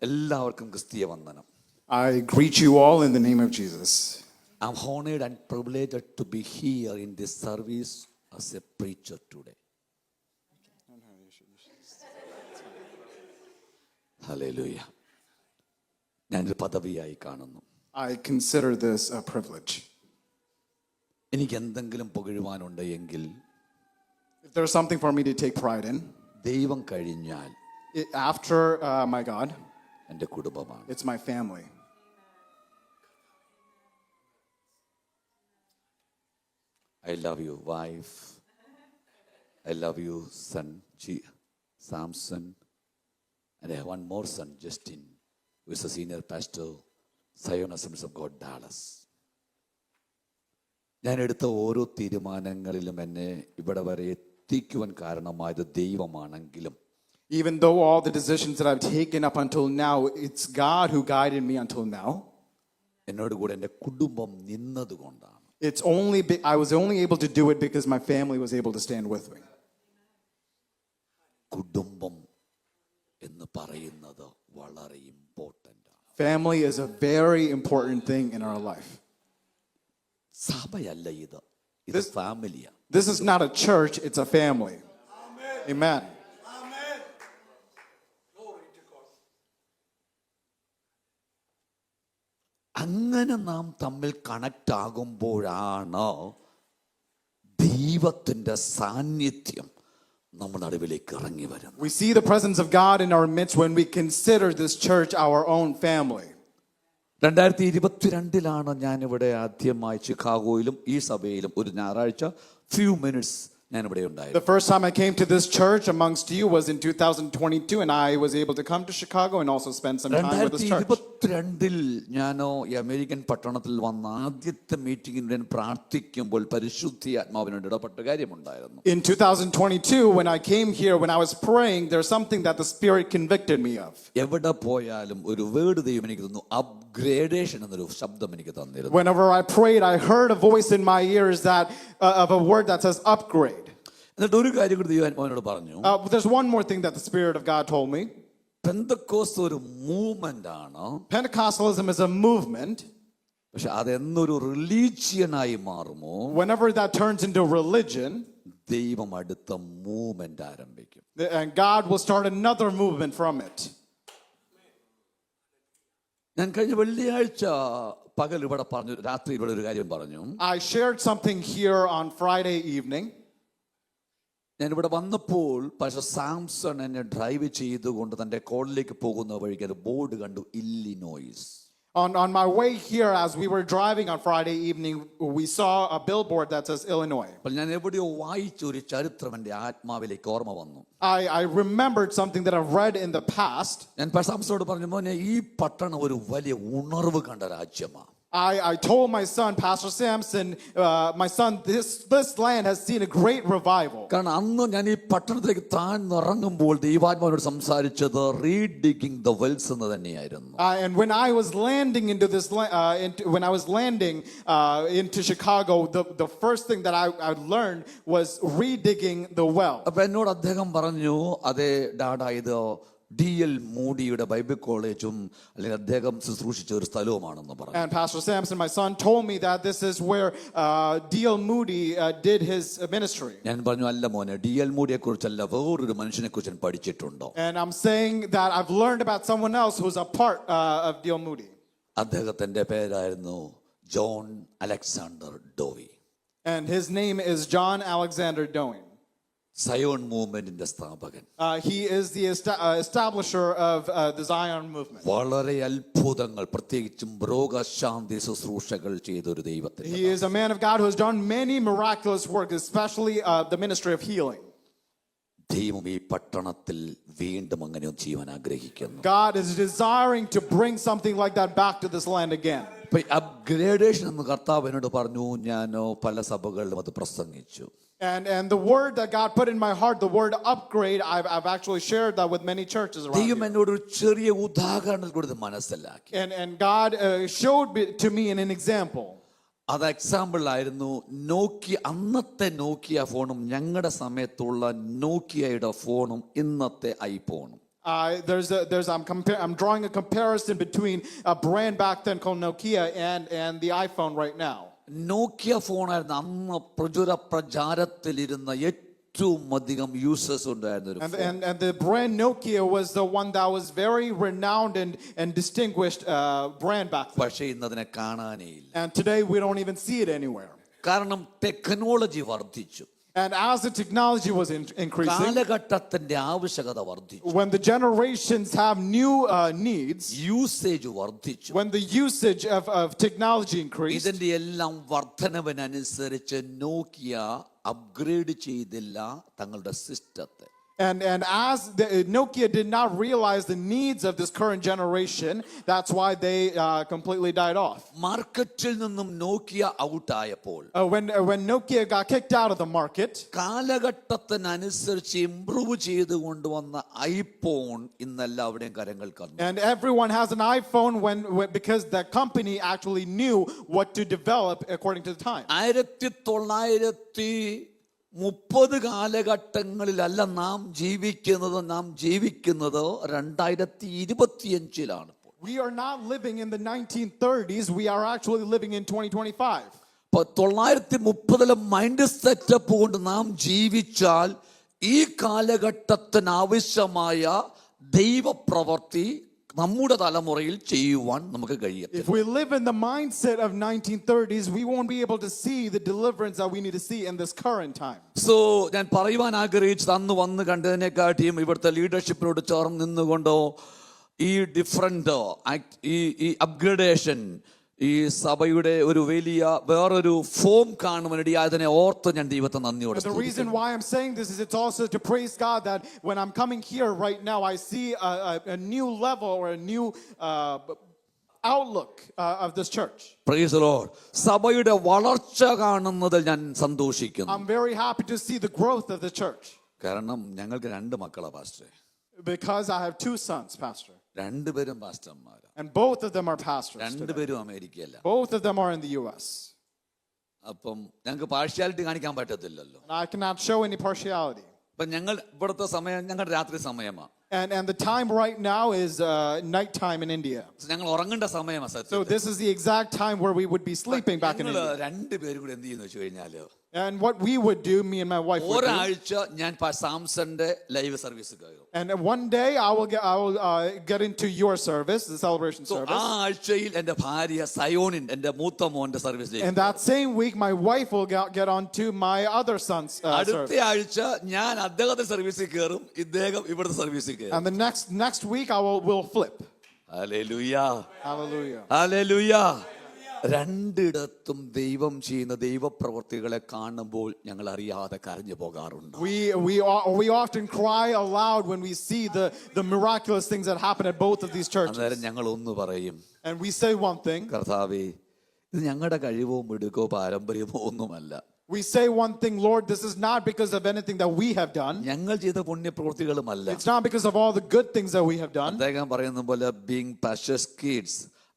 എല്ലാവർക്കും ക്രിസ്തീയ വന്ദനം. I greet you all in the name of Jesus. I'm honored and privileged to be here in this service as a preacher today. Hallelujah. ഞാനൊരു പദവിയായി കാണുന്നു. I consider this a privilege. എനിക്ക് എന്തെങ്കിലും പുകഴുവാനുണ്ട് എങ്കിൽ, If there's something for me to take pride in, ദൈവം കഴിഞ്ഞാൽ after my God, എൻ്റെ കുടുംബമാണ്. it's my family. I love you, wife. I love you, son, Samson. And I have one more son, Justin, who is a senior pastor, Zion Assemblies of God, Dallas. ഞാൻ എടുത്ത ഓരോ തീരുമാനങ്ങളിലും എന്നെ ഇവിടെ വരെ എത്തിക്കുവാൻ കാരണമായത് ദൈവമാണെങ്കിലും, Even though all the decisions that I've taken up until now, it's God who guided me until now. എന്നോട് കൂടെ എൻ്റെ കുടുംബം നിന്നതുകൊണ്ടാണ്. I was only able to do it because my family was able to stand with me. കുടുംബം എന്ന് പറയുന്നത് വളരെ important ആണ്. Family is a very important thing in our life. സഭയല്ല ഇത്, ഇത് ഫാമിലിയാണ്. This is not a church, it's a family. Amen. അങ്ങനെ നാം തമ്മിൽ കണക്ട് ആകുമ്പോഴാണ് ദൈവത്തിൻ്റെ സാന്നിധ്യം നമ്മുടെ നടുവിലേക്ക് ഇറങ്ങി വരുന്നത്. We see the presence of God in our midst when we consider this church our own family. 2022 ഞാനിവിടെ ആദ്യമായി ചിക്കാഗോയിലും ഈ സഭയിലും ഒരു ഞായറാഴ്ച few minutes ഞാനിവിടെ ഉണ്ടായിരുന്നു. The first time I came to this church amongst you was in 2022, and I was able to come to Chicago and also spend some time with this church. 2022 ഞാനോ ഈ അമേരിക്കൻ പട്ടണത്തിൽ വന്ന ആദ്യത്തെ മീറ്റിംഗിൽ ഞാൻ പ്രാർത്ഥിക്കുമ്പോൾ പരിശുദ്ധാത്മാവിനോട് ഇടപെട്ട കാര്യമുണ്ടായിരുന്നു. In 2022, when I came here, when I was praying, there's something that the Spirit convicted me of. എവിടെ പോയാലും ഒരു വേർഡ് ദൈവം എനിക്ക് തന്നു, അപ്ഗ്രേഡേഷൻ എന്നൊരു ശബ്ദം എനിക്ക് തന്നിരുന്നു. Whenever I prayed, I heard a voice in my ears that of a word that says upgrade. എന്നിട്ട് ഒരു കാര്യം കൂടി ദൈവം പറഞ്ഞു. There's one more thing that the Spirit of God told me. Pentecost ഒരു മൂവ്മെന്റ് ആണ്. Pentecostalism is a movement. പക്ഷെ അതെന്നൊരു റിലീജിയനായി മാറുമോ, whenever that turns into religion, ദൈവം അടുത്ത മൂവ്മെന്റ് ആരംഭിക്കും. And God will start another movement from it. ഞാൻ കഴിഞ്ഞ വെള്ളിയാഴ്ച പകൽ ഇവിടെ പറഞ്ഞു, രാത്രി ഇവിടെ ഒരു കാര്യം പറഞ്ഞു. I shared something here on Friday evening. ഞാൻ ഇവിടെ വന്നപ്പോൾ പക്ഷേ സാംസൺ എന്നെ ഡ്രൈവ് ചെയ്തുകൊണ്ട് തൻ്റെ കോളിലേക്ക് പോകുന്ന വഴിക്ക് ഒരു ബോർഡ് കണ്ടു, Illinois. On my way here, as we were driving on Friday evening, we saw a billboard that says Illinois. അപ്പോൾ ഞാൻ എവിടെയോ വായിച്ച ഒരു ചരിത്രം എൻ്റെ ആത്മാവിലേക്ക് ഓർമ്മ വന്നു. I remembered something that I've read in the past. ഞാൻ സാംസണോട് പറഞ്ഞു, മോനെ ഈ പട്ടണം ഒരു വലിയ ഉണർവ് കണ്ട രാജ്യമാണ്. I told my son, Pastor Samson, my son, this land has seen a great revival. കാരണം അന്ന് ഞാൻ ഈ പട്ടണത്തിലേക്ക് താഴ്ന്നിറങ്ങുമ്പോൾ ദൈവാത്മാവിനോട് സംസാരിച്ചത് റീഡിഗിങ് ദ വെൽസ് എന്ന് തന്നെയായിരുന്നു. And when I was landing into this, when I was landing into Chicago, the first thing that I learned was redigging the well. അപ്പൊ എന്നോട് അദ്ദേഹം പറഞ്ഞു, അതെ ഡാഡാ, ഇത് D.L. മൂഡിയുടെ ബൈബിൾ കോളേജും അല്ലെങ്കിൽ അദ്ദേഹം ശുശ്രൂഷിച്ച ഒരു സ്ഥലവുമാണെന്ന് പറഞ്ഞു. And Pastor Samson, my son, told me that this is where D.L. Moody did his ministry. ഞാൻ പറഞ്ഞു, അല്ല മോനെ, D.L. മൂഡിയെ കുറിച്ചല്ല, വേറൊരു മനുഷ്യനെ കുറിച്ച് ഞാൻ പഠിച്ചിട്ടുണ്ടോ. And I'm saying that I've learned about someone else who's a part of D.L. Moody. അദ്ദേഹത്തിന്റെ പേരായിരുന്നു John Alexander Dowie. And his name is John Alexander Doane. Zion മൂവ്മെന്റിന്റെ സ്ഥാപകൻ. He is the establisher of the Zion movement. വളരെ അത്ഭുതങ്ങൾ, പ്രത്യേകിച്ചും രോഗശാന്തി ശുശ്രൂഷകൾ ചെയ്ത ഒരു ദൈവത്തെ. He is a man of God who has done many miraculous work, especially the ministry of healing. ദൈവം ഈ പട്ടണത്തിൽ വീണ്ടും അങ്ങനെ ചെയ്യാൻ ആഗ്രഹിക്കുന്നു. God is desiring to bring something like that back to this land again. Upgradation എന്ന് കർത്താവ് എന്നോട് പറഞ്ഞു. ഞാൻ പല സഭകളിലും അത് പ്രസംഗിച്ചു. And the word that God put in my heart, the word upgrade, I've actually shared that with many churches around here. ദൈവം എന്നോട് ഒരു ചെറിയ ഉദാഹരണം കൊടുത്ത് മനസ്സിലാക്കി. And God showed to me in an example. അത് എക്സാമ്പിൾ ആയിരുന്നു അന്നത്തെ നോക്കിയ ഫോണും ഞങ്ങളുടെ സമയത്തുള്ള നോക്കിയയുടെ ഫോണും ഇന്നത്തെ ഐഫോണും. I'm drawing a comparison between a brand back then called Nokia and the iPhone right now. നോക്കിയ ഫോണായിരുന്നു അന്ന് പ്രചാരത്തിലിരുന്ന ഏറ്റവും അധികം യൂസേഴ്സ് ഉണ്ടായിരുന്ന ഒരു phone. And the brand Nokia was the one that was very renowned and distinguished brand back then. പക്ഷേ ഇന്നതിനെ കാണാനേ ഇല്ല. And today we don't even see it anywhere. കാരണം ടെക്നോളജി വർദ്ധിച്ചു. And as the technology was increasing, കാലഘട്ടത്തിന്റെ ആവശ്യകത വർദ്ധിച്ചു. when the generations have new needs, usage വർദ്ധിച്ചു. when the usage of technology increased, ഇതിന്റെ എല്ലാം വർധനവിനനുസരിച്ച് നോക്കിയ അപ്ഗ്രേഡ് ചെയ്തില്ല തങ്ങളുടെ സിസ്റ്റത്തെ. and as Nokia did not realize the needs of this current generation, that's why they completely died off. മാർക്കറ്റിൽ നിന്നും Nokia out ആയപ്പോൾ When Nokia got kicked out of the market, കാലഘട്ടത്തിനനുസരിച്ച് improve ചെയ്ത് കൊണ്ടുവന്ന ഐഫോൺ ഇന്നെല്ലാവരുടെയും കരങ്ങൾ കന്നു. and everyone has an iPhone because the company actually knew what to develop according to the time. 1930 കാലഘട്ടങ്ങളിലല്ല നാം ജീവിക്കുന്നത് 2025 We are not living in the 1930s, we are actually living in 2025. 1930 mind setup കൊണ്ട് നാം ജീവിച്ചാൽ ഈ കാലഘട്ടത്തിന് ആവശ്യമായ ദൈവപ്രവൃത്തി നമ്മുടെ തലമുറയിൽ ചെയ്യുവാൻ നമുക്ക് കഴിയത്തില്ല. If we live in the mindset of 1930s, we won't be able to see the deliverance that we need to see in this current time. So ഞാൻ പറയുവാൻ ആഗ്രഹിച്ചത് അന്ന് വന്ന് കണ്ടതിനെക്കാട്ടിയും ഇവിടുത്തെ ലീഡർഷിപ്പിനോട് ചേർന്ന് നിന്നുകൊണ്ടോ ഈ ഡിഫറൻറ്റ് ഈ അപ്ഗ്രഡേഷൻ ഈ സഭയുടെ ഒരു വലിയ വേറൊരു ഫോം കാണുവാനിടയായതിനെ ഓർത്ത് ഞാൻ ദൈവത്തെ നന്ദിയോടെ The reason why I'm saying this is it's also to praise God that when I'm coming here right now, I see a new level or a new outlook of this church. Praise the Lord. സഭയുടെ വളർച്ച കാണുന്നതിൽ ഞാൻ സന്തോഷിക്കുന്നു. I'm very happy to see the growth of the church. കാരണം ഞങ്ങൾക്ക് 2 മക്കളാ പാസ്റ്ററെ. Because I have 2 sons, pastor. രണ്ടുപേരും പാസ്റ്റർമാരാ. And both of them are pastors. രണ്ടുപേരും അമേരിക്കയില. Both of them are in the US. അപ്പം ഞങ്ങൾക്ക് പാർഷ്യാലിറ്റി കാണിക്കാൻ പറ്റത്തില്ലല്ലോ. And I cannot show any partiality. അപ്പം ഞങ്ങൾ ഇവിടുത്തെ സമയം ഞങ്ങളുടെ രാത്രി സമയമാണ്. And the time right now is night time in India. ഞങ്ങൾ ഉറങ്ങേണ്ട സമയമാണ് സത്യം. So this is the exact time where we would be sleeping back in India. രണ്ടുപേരും കൂടെ എന്ത് ചെയ്യുന്നു വെച്ച് കഴിഞ്ഞാല് And what we would do, me and my wife would do. ഒരാഴ്ച ഞാൻ സാംസന്റെ ലൈവ് സർവീസ് കയറും. And one day I will get into your service, the celebration service. ആ ആഴ്ചയിൽ എൻ്റെ ഭാര്യ സയോണിൻ എൻ്റെ മൂത്ത മോന്റെ സർവീസിലേക്ക്. And that same week my wife will get on to my other son's service. അടുത്ത ആഴ്ച ഞാൻ അദ്ദേഹത്തെ സർവീസിൽ കയറും, ഇദ്ദേഹം ഇവിടുത്തെ സർവീസിൽ കയറും. And the next week I will flip. Hallelujah. Hallelujah. Hallelujah. രണ്ടിടത്തും ദൈവം ചെയ്യുന്ന ദൈവപ്രവൃത്തികളെ കാണുമ്പോൾ ഞങ്ങൾ അറിയാതെ കരഞ്ഞു പോകാറുണ്ട്. We often cry aloud when we see the miraculous things that happen at both of these churches. അന്നേരം ഞങ്ങൾ ഒന്ന് പറയും. And we say one thing. കർത്താവേ, ഇത് ഞങ്ങളുടെ കഴിവോ മിടുക്കോ പാരമ്പര്യമോ ഒന്നുമല്ല. We say one thing, Lord, this is not because of anything that we have done. ഞങ്ങൾ ചെയ്ത പുണ്യപ്രവൃത്തികളുമല്ല. It's not because of all the good things that we have done. അദ്ദേഹം പറയുന്ന പോലെ being precious kids,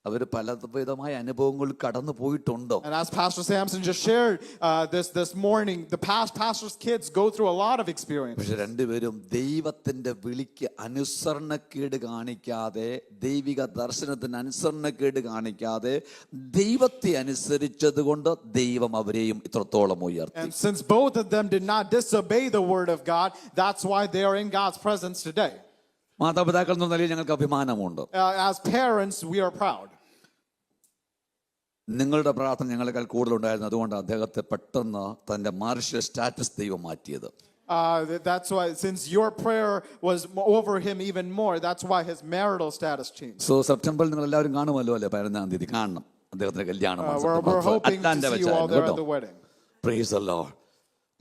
അവർ പലവിധമായ അനുഭവങ്ങൾ കടന്നു പോയിട്ടുണ്ടോ. And as Pastor Samson just shared this morning, the past pastor's kids go through a lot of experience. പക്ഷെ രണ്ടുപേരും ദൈവത്തിന്റെ വിളിക്ക് അനുസരണക്കേട് കാണിക്കാതെ, ദൈവിക ദർശനത്തിന് അനുസരണക്കേട് കാണിക്കാതെ ദൈവത്തെ അനുസരിച്ചത് കൊണ്ട് ദൈവം അവരെയും ഇത്രത്തോളം ഉയർത്തി. And since both of them did not disobey the word of God, that's why they are in God's presence today. മാതാപിതാക്കൾ എന്ന നിലയിൽ ഞങ്ങൾക്ക് അഭിമാനമുണ്ട്. As parents, we are proud. നിങ്ങളുടെ പ്രാർത്ഥന ഞങ്ങളെക്കാൾ കൂടുതലുണ്ടായിരുന്നു. അതുകൊണ്ട് അദ്ദേഹത്തെ പെട്ടെന്ന് തന്റെ മാർഷ്യൽ സ്റ്റാറ്റസ് ദൈവം മാറ്റിയത്. That's why, since your prayer was over him even more, that's why his marital status changed. So സെപ്റ്റംബറിൽ നിങ്ങൾ എല്ലാവരും കാണുമല്ലോ അല്ലേ? 15-ാം തീയതി കാണണം അദ്ദേഹത്തിന്റെ കല്യാണം. We're hoping to see you all there at the wedding. Praise the Lord.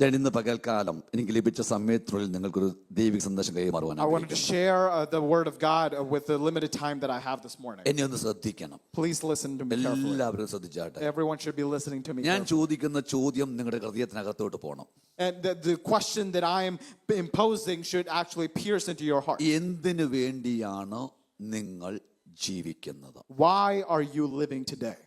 ഞാൻ ഇന്ന് പകൽക്കാലം എനിക്ക് ലഭിച്ച സമയത്തിനുള്ളിൽ നിങ്ങൾക്കൊരു ദൈവിക സന്ദേശം കൈമാറുവാൻ I wanted to share the word of God with the limited time that I have this morning. എന്നെ ഒന്ന് ശ്രദ്ധിക്കണം. Please listen to me carefully. എല്ലാവരും ശ്രദ്ധിച്ചാട്ടെ. Everyone should be listening to me. ഞാൻ ചോദിക്കുന്ന ചോദ്യം നിങ്ങളുടെ ഹൃദയത്തിനകത്തോട്ട് പോകണം. And the question that I am imposing should actually pierce into your heart. എന്തിനു വേണ്ടിയാണ് നിങ്ങൾ ജീവിക്കുന്നത്? Why are you living today?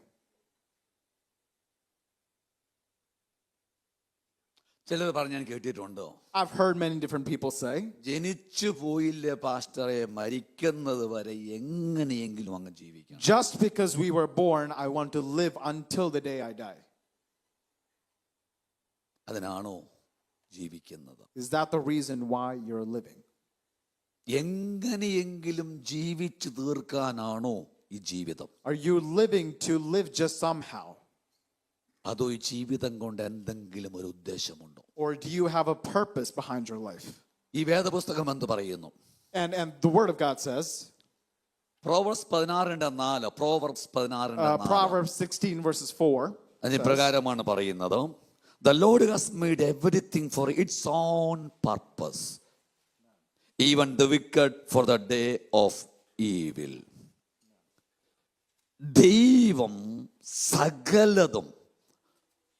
ചിലർ പറഞ്ഞ് ഞാൻ കേട്ടിട്ടുണ്ടോ, I've heard many different people say, ജനിച്ചു പോയില്ലേ പാസ്റ്ററെ, മരിക്കുന്നത് വരെ എങ്ങനെയെങ്കിലും അങ്ങ് ജീവിക്കണം. just because we were born, I want to live until the day I die. അതിനാണോ ജീവിക്കുന്നത്? Is that the reason why you're living? എങ്ങനെയെങ്കിലും ജീവിച്ചു തീർക്കാനാണോ ഈ ജീവിതം? Are you living to live just somehow? അതോ ഈ ജീവിതം കൊണ്ട് എന്തെങ്കിലും ഒരു ഉദ്ദേശമുണ്ടോ? Or do you have a purpose behind your life? ഈ വേദപുസ്തകം എന്ത് പറയുന്നു? And the word of God says, Proverbs 16:4, Proverbs 16:4, Proverbs 16 verses 4, അതിന് പ്രകാരമാണ് പറയുന്നത്, The Lord has made everything for its own purpose, even the wicked for the day of evil. ദൈവം സകലതും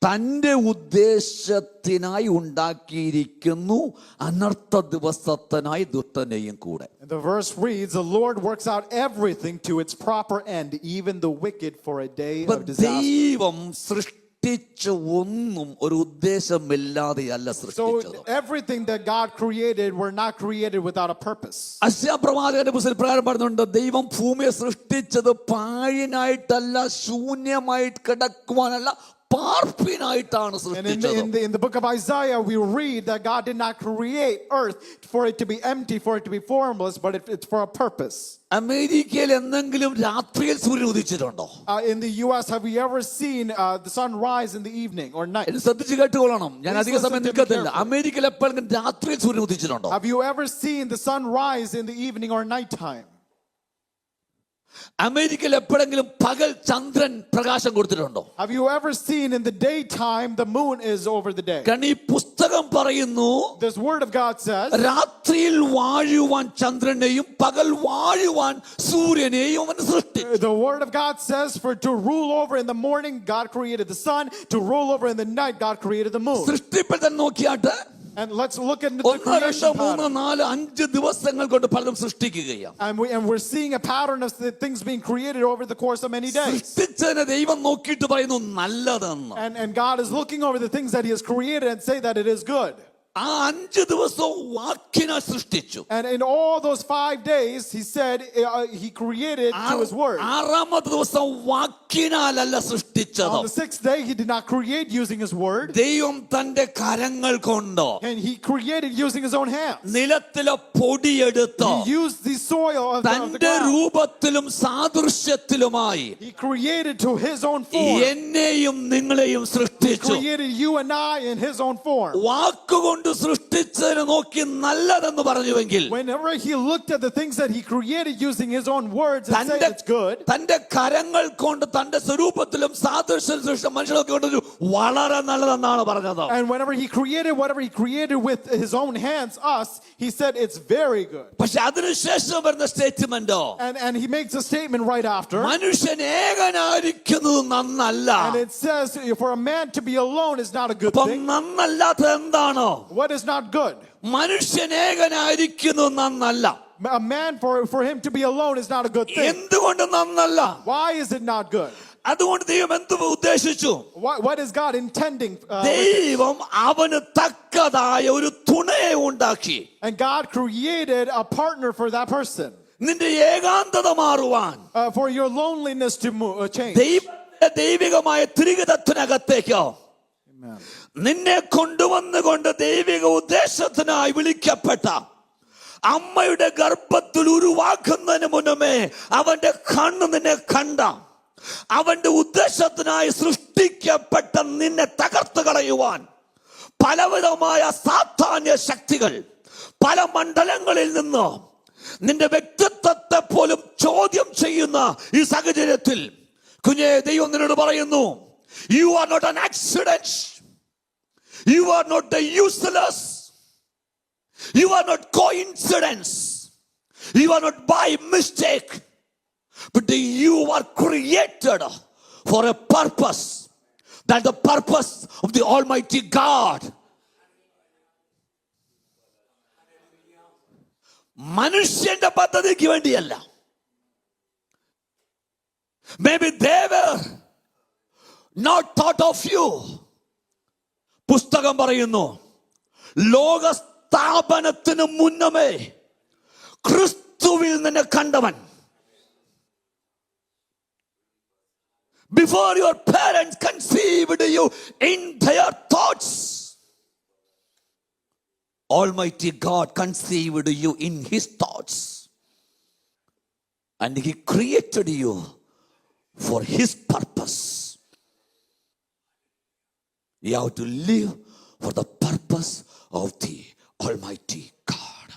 തൻ്റെ ഉദ്ദേശത്തിനായി ഉണ്ടാക്കിയിരിക്കുന്നു, അനർത്ഥ ദിവസത്തിനായി ദുഷ്ടനെയും കൂടെ. And the verse reads, the Lord works out everything to its proper end, even the wicked for a day of disaster. ദൈവം സൃഷ്ടിച്ച ഒന്നും ഒരു ഉദ്ദേശമില്ലാതെയല്ല സൃഷ്ടിച്ചത്. So everything that God created were not created without a purpose. അശ്യാപ്രവാചകന്റെ പുസ്തകത്തിൽ പ്രകാരം പറയുന്നുണ്ട്, ദൈവം ഭൂമിയെ സൃഷ്ടിച്ചത് പാഴിനായിട്ടല്ല, ശൂന്യമായിട്ട് കിടക്കുവാനല്ല, പാർപ്പിനായിട്ടാണ് And സൃഷ്ടിച്ചത്. in the book of Isaiah, we read that God did not create earth for it to be empty, for it to be formless, but it's for a purpose. അമേരിക്കയിൽ എന്തെങ്കിലും രാത്രിയിൽ സൂര്യൻ ഉദിച്ചിട്ടുണ്ടോ? In the US, have you ever seen the sun rise in the evening or night? ഇത് ശ്രദ്ധിച്ച് കേട്ടുകൊള്ളണം, ഞാൻ Please അധിക സമയം listen to me നിൽക്കത്തില്ല. carefully. അമേരിക്കയിൽ എപ്പോഴെങ്കിലും രാത്രിയിൽ സൂര്യൻ ഉദിച്ചിട്ടുണ്ടോ? Have you ever seen the sun rise in the evening or nighttime? അമേരിക്കയിൽ എപ്പോഴെങ്കിലും പകൽ ചന്ദ്രൻ പ്രകാശം കൊടുത്തിട്ടുണ്ടോ? Have you ever seen in the daytime the moon is over the day? കാരണം ഈ പുസ്തകം പറയുന്നു, This word of God says, രാത്രിയിൽ വാഴുവാൻ ചന്ദ്രനെയും പകൽ വാഴുവാൻ സൂര്യനെയും അവൻ സൃഷ്ടിച്ചു. the word of God says, for to rule over in the morning, God created the sun. To rule over in the night, God created the moon. സൃഷ്ടിപ്പിൽ തന്നെ നോക്കിയാട്ട് And let's look at the 1, 2, creation 3, pattern. 4, 5 ദിവസങ്ങൾ കൊണ്ട് പലതും സൃഷ്ടിക്കുകയാണ്. And we're seeing a pattern of the things being created over the course of many days. സൃഷ്ടിച്ചതിനെ ദൈവം നോക്കിയിട്ട് പറയുന്നു നല്ലതെന്ന്. And God is looking over the things that He has created and say that it is good. ആ 5 ദിവസവും വാക്കിനാൽ സൃഷ്ടിച്ചു. And in all those 5 days, He said He created to His word. 6ാമത്തെ ദിവസം വാക്കിനാലല്ല സൃഷ്ടിച്ചത്. On the 6th day, He did not create using His word. ദൈവം തന്റെ കരങ്ങൾ കൊണ്ട് And He created using His own hands. നിലത്തിലെ പൊടിയെടുത്ത് He used the soil of the തന്റെ ground. രൂപത്തിലും സാദൃശ്യത്തിലുമായി He created to His own form. എന്നെയും നിങ്ങളെയും He സൃഷ്ടിച്ചു. created you and I in His own form. വാക്കുകൊണ്ട് സൃഷ്ടിച്ചതിനെ നോക്കി നല്ലതെന്ന് പറഞ്ഞുവെങ്കിൽ, Whenever He looked at the things that He created using His own words and said it's good, തന്റെ കരങ്ങൾ കൊണ്ട് തന്റെ സ്വരൂപത്തിലും സാദൃശ്യത്തിലും സൃഷ്ടിച്ച മനുഷ്യരൊക്കെ കൊണ്ടൊരു വളരെ നല്ലതെന്നാണ് പറഞ്ഞത്. and whenever He created whatever He created with His own hands, us, He said it's very good. പക്ഷെ അതിനുശേഷം വരുന്ന സ്റ്റേറ്റ്മെന്റോ, And He makes a statement right after. മനുഷ്യൻ ഏകനായിരിക്കുന്നത് നന്നല്ല. And it says for a man to be alone is not a good അപ്പം thing. നന്നല്ലാത്ത എന്താണോ? What is not good? മനുഷ്യൻ ഏകനായിരിക്കുന്നത് നന്നല്ല. A man for him to be alone is not a good thing. എന്തുകൊണ്ട് നന്നല്ല? Why is it not good? അതുകൊണ്ട് ദൈവം എന്ത് ഉദ്ദേശിച്ചു? What is God intending? ദൈവം അവന് തക്കതായ ഒരു തുണയെ ഉണ്ടാക്കി. And God created a partner for that person. നിന്റെ ഏകാന്തത മാറുവാൻ, For your loneliness to change. ദൈവികമായ തിരികതത്തിനകത്തേക്കോ Amen. നിന്നെ കൊണ്ടുവന്നുകൊണ്ട് ദൈവിക ഉദ്ദേശത്തിനായി വിളിക്കപ്പെട്ട അമ്മയുടെ ഗർഭത്തിൽ ഉരുവാക്കുന്നതിന് മുന്നമേ അവന്റെ കണ്ണ് നിന്നെ കണ്ട, അവന്റെ ഉദ്ദേശത്തിനായി സൃഷ്ടിക്കപ്പെട്ട നിന്നെ തകർത്ത് കളയുവാൻ പലവിധമായ സാത്താന്യ ശക്തികൾ പല മണ്ഡലങ്ങളിൽ നിന്ന് നിന്റെ വ്യക്തിത്വത്തെ പോലും ചോദ്യം ചെയ്യുന്ന ഈ സാഹചര്യത്തിൽ കുഞ്ഞേ, ദൈവം നിന്നോട് പറയുന്നു, you are not an accident, you are not a useless, you are not coincidence, you are not by mistake, but you are created for a purpose, that the purpose of the Almighty God. മനുഷ്യന്റെ പദ്ധതിക്ക് വേണ്ടിയല്ല. Maybe they were not thought of you, പുസ്തകം പറയുന്നു, ലോകസ്ഥാപനത്തിന് മുന്നമേ ക്രിസ്തുവിൽ നിന്നെ കണ്ടവൻ. Before your parents conceived you in their thoughts, Almighty God conceived you in His thoughts. And He created you for His purpose. You have to live for the purpose of the Almighty God.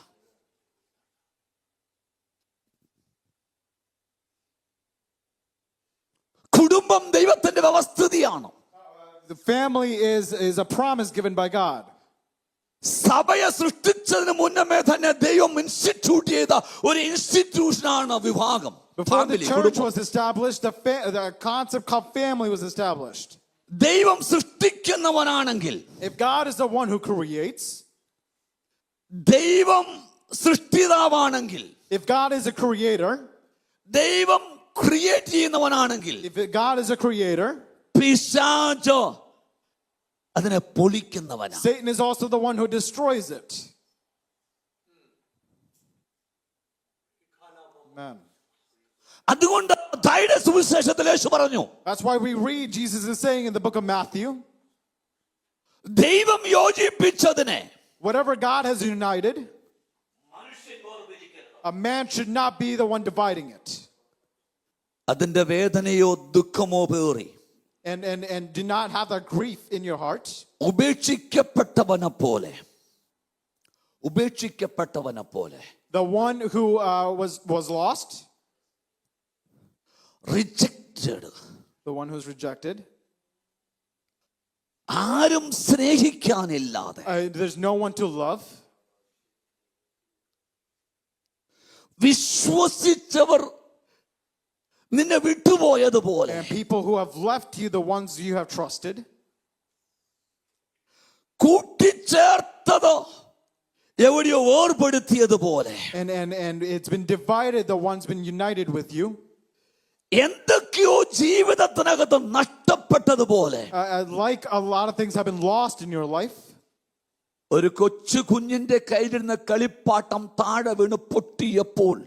കുടുംബം ദൈവത്തിന്റെ വ്യവസ്ഥിതിയാണ്. The family is a promise given by God. സഭയെ സൃഷ്ടിച്ചതിന് മുന്നമേ തന്നെ ദൈവം institute ചെയ്ത ഒരു ഇൻസ്റ്റിറ്റ്യൂഷനാണ് വിവാഹം. Before the church was established, the concept called family was established. ദൈവം സൃഷ്ടിക്കുന്നവനാണെങ്കിൽ, If God is the one who creates, ദൈവം സൃഷ്ടിതാവാണെങ്കിൽ, if God is a creator, ദൈവം create ചെയ്യുന്നവനാണെങ്കിൽ, if God is a creator, പിശാച് അതിനെ പൊളിക്കുന്നവനാണ്. Satan is also the one who destroys it. Amen. അതുകൊണ്ട് ദൈവ സുവിശേഷത്തിൽ യേശു പറഞ്ഞു, That's why we read Jesus is saying in the book of Matthew, ദൈവം യോജിപ്പിച്ചതിനെ whatever God has united, a man should not be the one dividing it. അതിന്റെ വേദനയോ ദുഃഖമോ പേറി And do not have that grief in your heart. ഉപേക്ഷിക്കപ്പെട്ടവനെ പോലെ The one who was lost, rejected, the one who's rejected, ആരും സ്നേഹിക്കാനില്ലാതെ, there's no one to love. വിശ്വസിച്ചവർ നിന്നെ വിട്ടുപോയതുപോലെ, And people who have left you, the ones you have trusted, കൂട്ടിച്ചേർത്തത് എവിടെയോ വേർപെടുത്തിയതുപോലെ, and it's been divided, the one's been united with you. എന്തൊക്കെയോ ജീവിതത്തിനകത്ത് നഷ്ടപ്പെട്ടതുപോലെ, Like a lot of things have been lost in your life. ഒരു കൊച്ചു കുഞ്ഞിന്റെ കയ്യിലിരുന്ന കളിപ്പാട്ടം താഴെ വീണ് പൊട്ടിയപ്പോൾ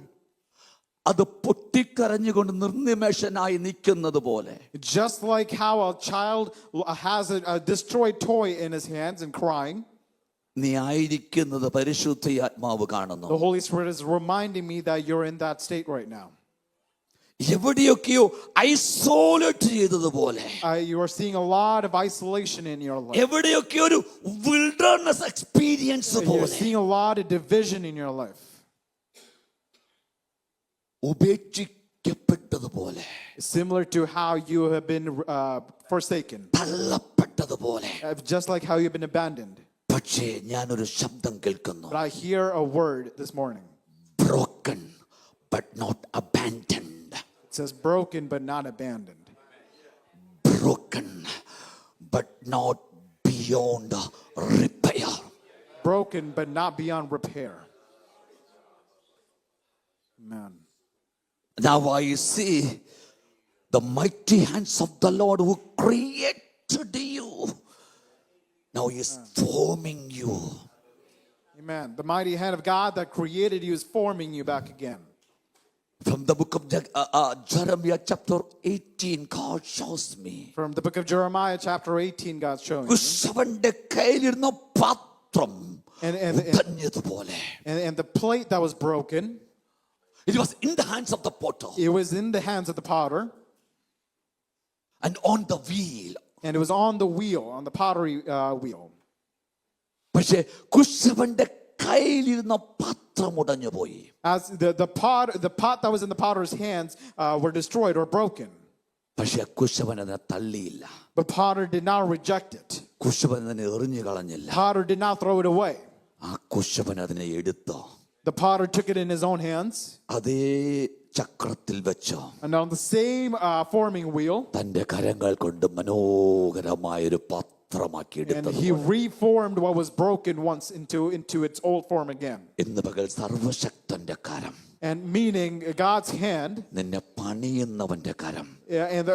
അത് പൊട്ടിക്കരഞ്ഞുകൊണ്ട് നിർനിമേഷനായി നിൽക്കുന്നത് പോലെ, Just like how a child has a destroyed toy in his hands and crying, നീ ആയിരിക്കുന്നത് പരിശുദ്ധാത്മാവ് കാണുന്നു. the Holy Spirit is reminding me that you're in that state right now. എവിടെയൊക്കെയോ ഐസോലേറ്റ് ചെയ്തതുപോലെ, You are seeing a lot of isolation in your life. എവിടെയൊക്കെ ഒരു wilderness experience You're പോലെ, seeing a lot of division in your life. ഉപേക്ഷിക്കപ്പെട്ടതുപോലെ, Similar to how you have been forsaken. തള്ളപ്പെട്ടതുപോലെ. Just like how you've been abandoned. പക്ഷേ ഞാനൊരു ശബ്ദം കേൾക്കുന്നു, But I hear a word this morning. broken but not abandoned. It says broken but not abandoned. Broken but not beyond repair. Broken but not beyond repair. Amen. Now I see the mighty hands of the Lord who created you. Now He is forming you. Amen. The mighty hand of God that created you is forming you back again. From the book of Jeremiah chapter 18, God shows me. From the book of Jeremiah chapter 18, God's showing me. കുശവന്റെ കയ്യിലിരുന്ന പാത്രം And ഉടഞ്ഞതുപോലെ. the plate that was broken, It was in the hands of the potter it was in the hands of the potter, and on the wheel. and it was on the wheel, on the pottery wheel. പക്ഷേ കുശവന്റെ കയ്യിലിരുന്ന പാത്രം ഉടഞ്ഞു പോയി. As the pot that was in the potter's hands were destroyed or broken. പക്ഷേ കുശവൻ അതിനെ തള്ളിയില്ല. But potter did not reject it. കുശവൻ അതിനെ എറിഞ്ഞു കളഞ്ഞില്ല. Potter did not throw it away. ആ കുശവൻ അതിനെ എടുത്തു. The potter took it in his own hands. അതേ ചക്രത്തിൽ വെച്ചു. And on the same forming wheel, തന്റെ കരങ്ങൾ കൊണ്ട് മനോഹരമായൊരു പാത്രം യന്ത്രമാക്കി And എടുത്തത് he reformed what was broken once into its old form again. ഇന്ന് പകൽ സർവശക്തന്റെ കരം, And meaning God's hand, നിന്നെ പണിയുന്നവന്റെ കരം,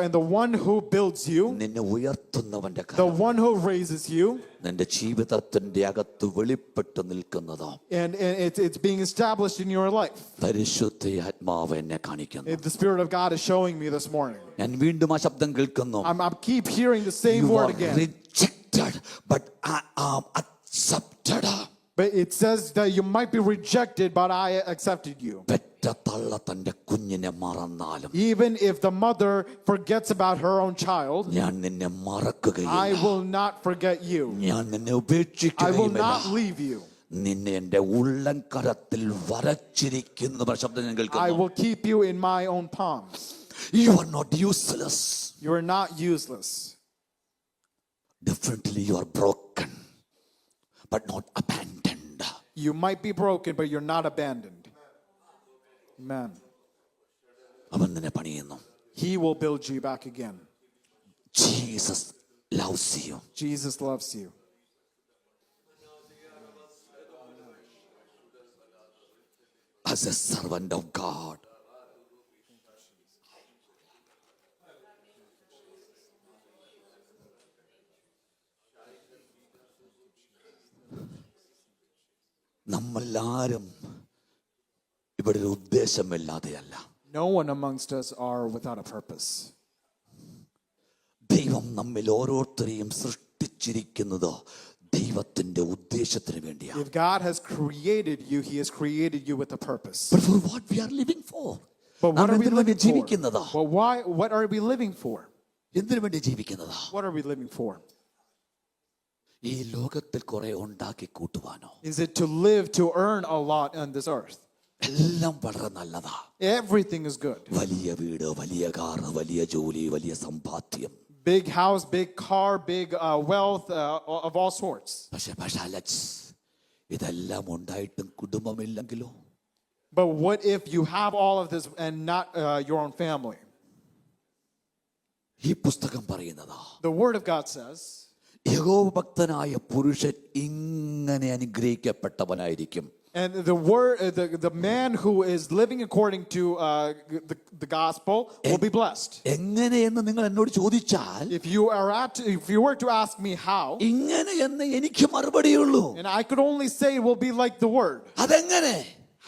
and the one who builds you, നിന്നെ ഉയർത്തുന്നവന്റെ the കരം, one who raises you, നിന്റെ ജീവിതത്തിന്റെ അകത്ത് വെളിപ്പെട്ടു നിൽക്കുന്നത് and it's being established in your life. പരിശുദ്ധ ആത്മാവ് എന്നെ കാണിക്കുന്നു. The Spirit of God is showing me this morning. ഞാൻ വീണ്ടും ആ ശബ്ദം കേൾക്കുന്നു. I keep hearing the same You word are again. rejected, but I am accepted. But it says that you might be rejected, but I accepted you. പെറ്റ തള്ള തന്റെ കുഞ്ഞിനെ മറന്നാലും Even if the mother forgets about her own child, ഞാൻ നിന്നെ മറക്കുകയില്ല. I will not forget you. ഞാൻ നിന്നെ I will ഉപേക്ഷിക്കുകയുമില്ല. not leave you. നിന്നെ എന്റെ ഉള്ളംകരത്തിൽ വരച്ചിരിക്കുന്ന ശബ്ദം ഞാൻ I കേൾക്കുന്നു. will keep you in my own palms. You are not useless. You are not useless. Definitely you are broken, but not abandoned. You might be broken, but you're not abandoned. Amen. അവൻ നിന്നെ പണിയുന്നു. He will build you back again. Jesus loves you. Jesus loves you. As a servant of God, നമ്മളാരും ഇവിടെ ഒരു ഉദ്ദേശമില്ലാതെയല്ല. No one amongst us are without a purpose. ദൈവം നമ്മിൽ ഓരോരുത്തരെയും സൃഷ്ടിച്ചിരിക്കുന്നത് ദൈവത്തിന്റെ ഉദ്ദേശത്തിന് വേണ്ടിയാണ്. If God has created you, He has created you with a purpose. But for what we are living for? But what are we living for? ജീവിക്കുന്നത്? Well, what are we living for? എന്തിനു വേണ്ടി ജീവിക്കുന്നത്? What are we living for? ഈ ലോകത്തിൽ കുറെ ഉണ്ടാക്കി കൂട്ടുവാനോ? Is it to live to earn a lot on this earth? എല്ലാം വളരെ നല്ലതാ. Everything is good. വലിയ വീട്, വലിയ കാർ, വലിയ ജോലി, വലിയ സമ്പാദ്യം. Big house, big car, big wealth of all sorts. പക്ഷേ അലക്സ്, ഇതെല്ലാം ഉണ്ടായിട്ടും കുടുംബമില്ലെങ്കിലോ? But what if you have all of this and not your own family? ഈ പുസ്തകം പറയുന്നതാ, The Word of God says, യഹോവ ഭക്തനായ പുരുഷൻ ഇങ്ങനെ അനുഗ്രഹിക്കപ്പെട്ടവനായിരിക്കും. and the man who is living according to the gospel will be blessed. എങ്ങനെയെന്ന് നിങ്ങൾ എന്നോട് ചോദിച്ചാൽ, If you were to ask me how, ഇങ്ങനെയെന്ന് എനിക്ക് മറുപടിയുള്ളൂ. and I could only say it will be like the Word. അതെങ്ങനെ